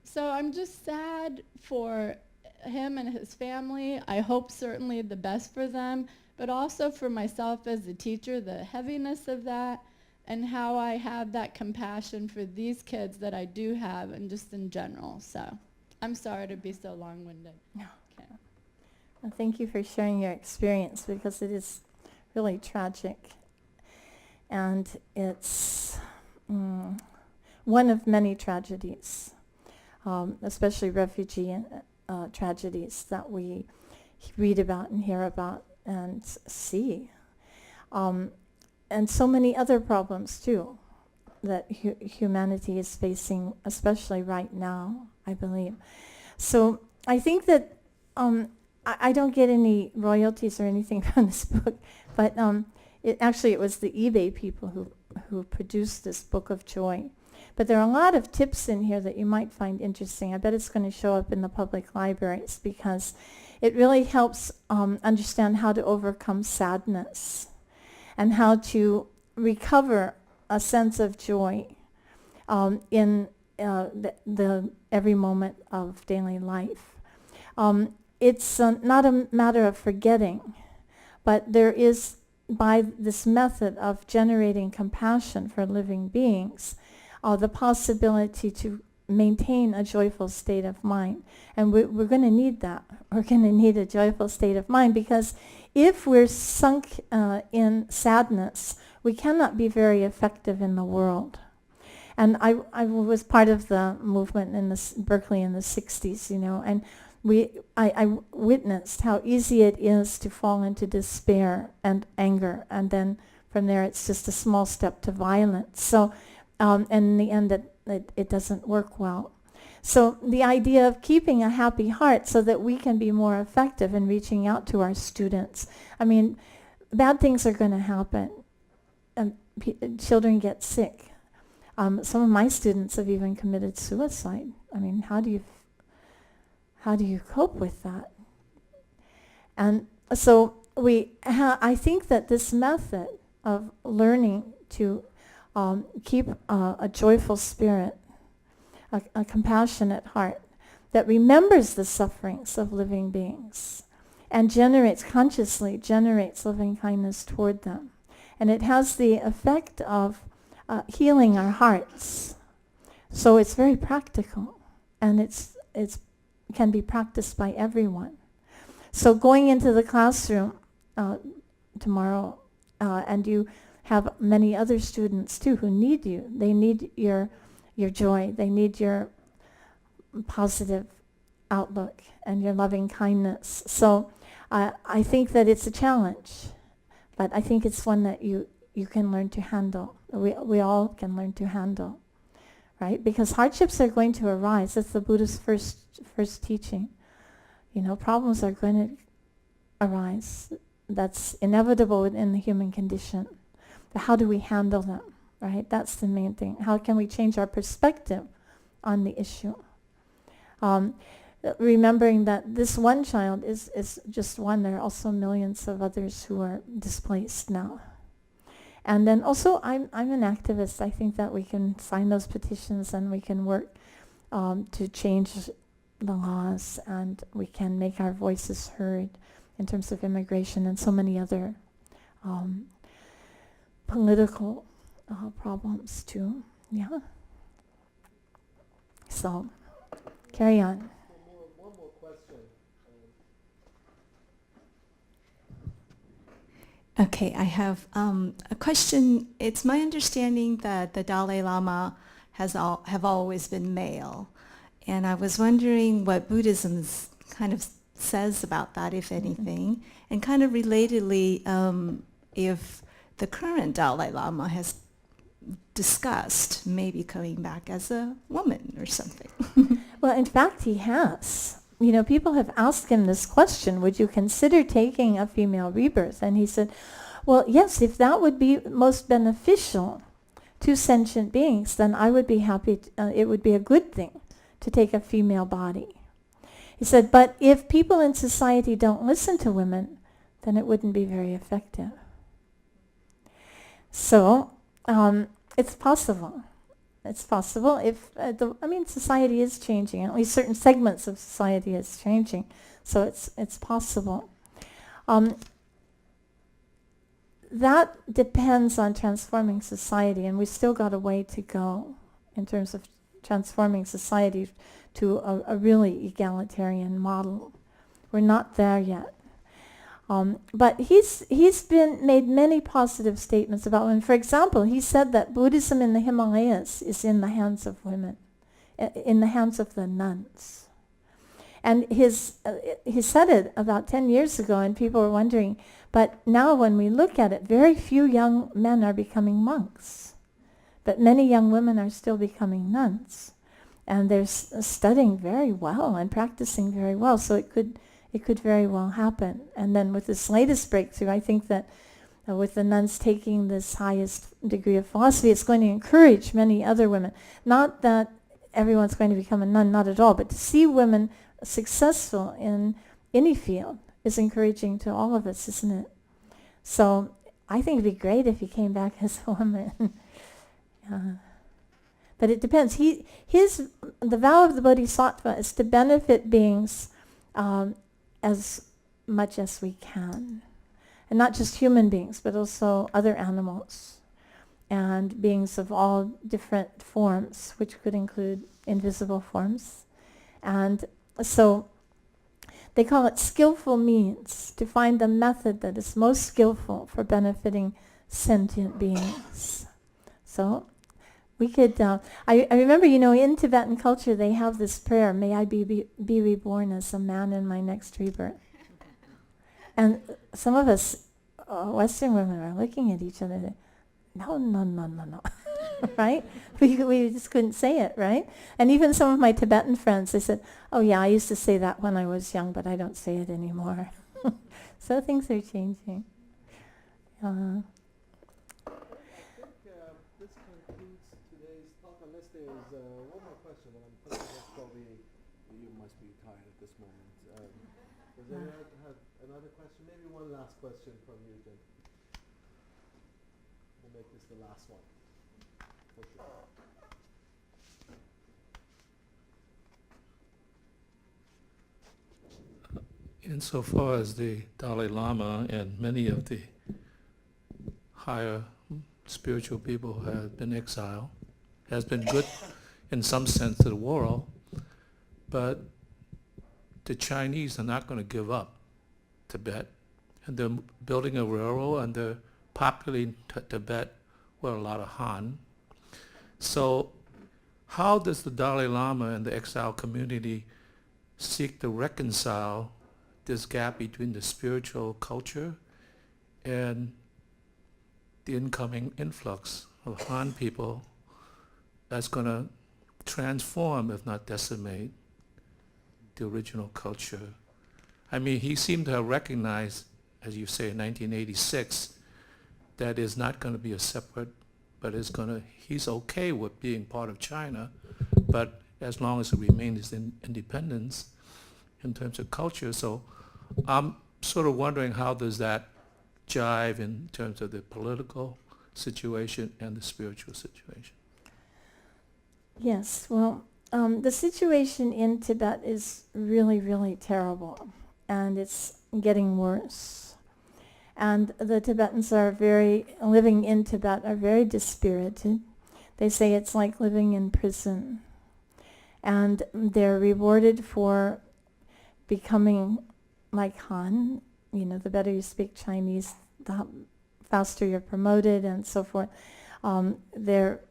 So I'm just sad for him and his family. I hope certainly the best for them, but also for myself as a teacher, the heaviness of that, and how I have that compassion for these kids that I do have, and just in general. So I'm sorry to be so long-winded. No. Okay. Well, thank you for sharing your experience, because it is really tragic. And it's one of many tragedies, especially refugee tragedies that we read about and hear about and see. And so many other problems, too, that humanity is facing, especially right now, I believe. So I think that I don't get any royalties or anything from this book, but it was the eBay people who produced this Book of Joy. But there are a lot of tips in here that you might find interesting. I bet it's going to show up in the public libraries, because it really helps understand how to overcome sadness and how to recover a sense of joy in the every moment of daily life. It's not a matter of forgetting, but there is, by this method of generating compassion for living beings, the possibility to maintain a joyful state of mind. And we're going to need that. We're going to need a joyful state of mind, because if we're sunk in sadness, we cannot be very effective in the world. And I was part of the movement in Berkeley in the 60s, and I witnessed how easy it is to fall into despair and anger, and then from there it's just a small step to violence. So, and in the end it doesn't work well. So the idea of keeping a happy heart so that we can be more effective in reaching out to our students. I mean, bad things are going to happen. Children get sick. Some of my students have even committed suicide. I mean, how do you cope with that? And so I think that this method of learning to keep a joyful spirit, a compassionate heart that remembers the sufferings of living beings and consciously generates loving kindness toward them. And it has the effect of healing our hearts. So it's very practical, and it's can be practiced by everyone. So going into the classroom tomorrow, and you have many other students too who need you. They need your joy. They need your positive outlook and your loving kindness. So I think that it's a challenge, but I think it's one that you can learn to handle. We all can learn to handle, right? Because hardships are going to arise. That's the Buddha's first teaching. Problems are going to arise. That's inevitable within the human condition. But how do we handle them, right? That's the main thing. How can we change our perspective on the issue? Remembering that this one child is just one. There are also millions of others who are displaced now. And then also, I'm an activist. I think that we can sign those petitions and we can work to change the laws, and we can make our voices heard in terms of immigration and so many other political problems too. Yeah. So, carry on. One more question. Okay, I have a question. It's my understanding that the Dalai Lama have always been male, and I was wondering what Buddhism kind of says about that, if anything, and kind of relatedly, if the current Dalai Lama has discussed maybe coming back as a woman or something. Well, in fact, he has. People have asked him this question, would you consider taking a female rebirth? And he said, well, yes, if that would be most beneficial to sentient beings, then I would be happy. It would be a good thing to take a female body. He said, but if people in society don't listen to women, then it wouldn't be very effective. So, it's possible. It's possible if, society is changing. At least certain segments of society is changing. So it's possible. That depends on transforming society, and we still got a way to go in terms of transforming society to a really egalitarian model. We're not there yet. But he's been made many positive statements about women. For example, he said that Buddhism in the Himalayas is in the hands of women, in the hands of the nuns. And he said it about 10 years ago, and people were wondering, but now when we look at it, very few young men are becoming monks. But many young women are still becoming nuns. And they're studying very well and practicing very well, so it could very well happen. And then with this latest breakthrough, I think that with the nuns taking this highest degree of philosophy, it's going to encourage many other women. Not that everyone's going to become a nun, not at all, but to see women successful in any field is encouraging to all of us, isn't it? So I think it'd be great if he came back as a woman. But it depends. The vow of the Bodhisattva is to benefit beings as much as we can. And not just human beings, but also other animals and beings of all different forms, which could include invisible forms. And so they call it skillful means, to find the method that is most skillful for benefiting sentient beings. So we could, I remember, in Tibetan culture they have this prayer, may I be reborn as a man in my next rebirth. And some of us Western women are looking at each other, no, right? We just couldn't say it, right? And even some of my Tibetan friends, they said, oh yeah, I used to say that when I was young, but I don't say it anymore. So things are changing. I think this concludes today's talk, unless there's one more question, but I'm thinking that's probably, you must be tired at this moment. Does anyone have another question? Maybe one last question from you, Jim. We'll make this the last one. For sure. Insofar as the Dalai Lama and many of the higher spiritual people have been exiled, has been good in some sense to the world, but the Chinese are not going to give up Tibet, and they're building a railroad and they're populating Tibet with a lot of Han. So how does the Dalai Lama and the exile community seek to reconcile this gap between the spiritual culture and the incoming influx of Han people that's going to transform, if not decimate, the original culture? I mean, he seemed to have recognized, as you say, in 1986, that is not going to be a separate, but he's okay with being part of China, but as long as it remains in independence in terms of culture. So I'm sort of wondering, how does that jive in terms of the political situation and the spiritual situation? Yes, well, the situation in Tibet is really, really terrible, and it's getting worse. And the Tibetans living in Tibet are very dispirited. They say it's like living in prison. And they're rewarded for becoming like Han. The better you speak Chinese, the faster you're promoted and so forth. They're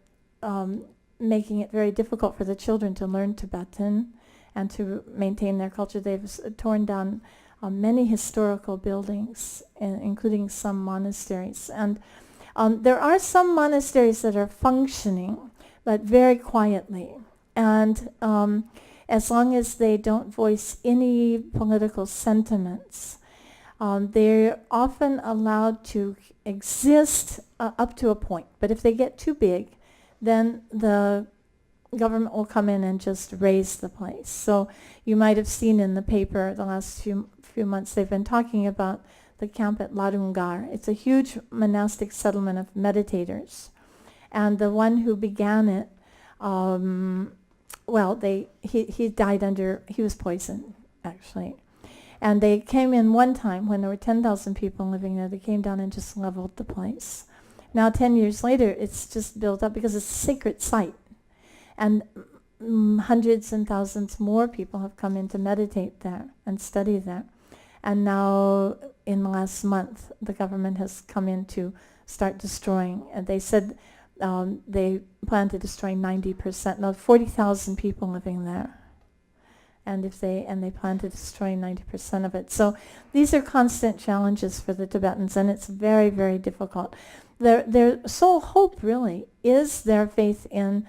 making it very difficult for the children to learn Tibetan and to maintain their culture. They've torn down many historical buildings, including some monasteries. And there are some monasteries that are functioning, but very quietly. And as long as they don't voice any political sentiments, they're often allowed to exist up to a point. But if they get too big, then the government will come in and just raise the place. So you might have seen in the paper the last few months, they've been talking about the camp at Ladungar. It's a huge monastic settlement of meditators. And the one who began it, he died he was poisoned, actually. And they came in one time when there were 10,000 people living there. They came down and just leveled the place. Now, 10 years later, it's just built up because it's a sacred site. And hundreds and thousands more people have come in to meditate there and study there. And now, in the last month, the government has come in to start destroying. And they said they plan to destroy 90%. Now, 40,000 people living there. And they plan to destroy 90% of it. So these are constant challenges for the Tibetans, and it's very, very difficult. Their sole hope, really, is their faith in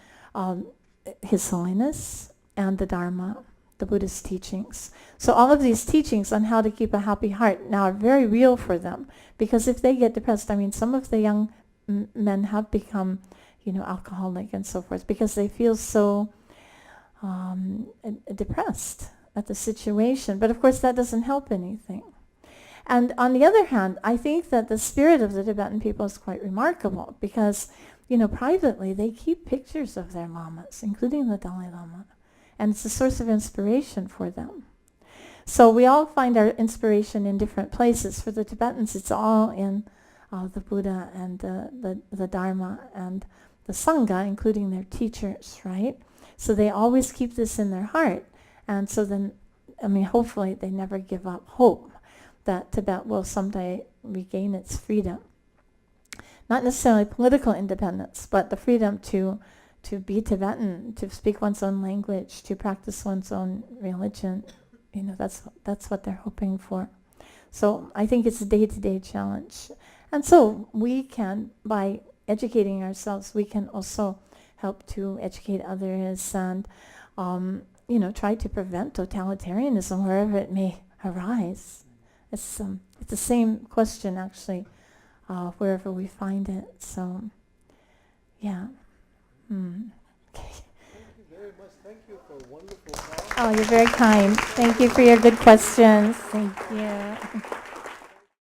His Holiness and the Dharma, the Buddhist teachings. So all of these teachings on how to keep a happy heart now are very real for them, because if they get depressed, some of the young men have become, alcoholic and so forth, because they feel so depressed at the situation. But of course that doesn't help anything. And on the other hand, I think that the spirit of the Tibetan people is quite remarkable because, privately they keep pictures of their lamas, including the Dalai Lama, and it's a source of inspiration for them. So we all find our inspiration in different places. For the Tibetans, it's all in the Buddha and the Dharma and the Sangha, including their teachers, right? So they always keep this in their heart. And so then, hopefully they never give up hope that Tibet will someday regain its freedom. Not necessarily political independence, but the freedom to be Tibetan, to speak one's own language, to practice one's own religion. That's what they're hoping for. So I think it's a day-to-day challenge. And so we can, by educating ourselves, we can also help to educate others and, try to prevent totalitarianism wherever it may arise. It's the same question, actually, wherever we find it. So, yeah. Okay. Thank you very much. Thank you for a wonderful talk. Oh, you're very kind. Thank you for your good questions. Thank you.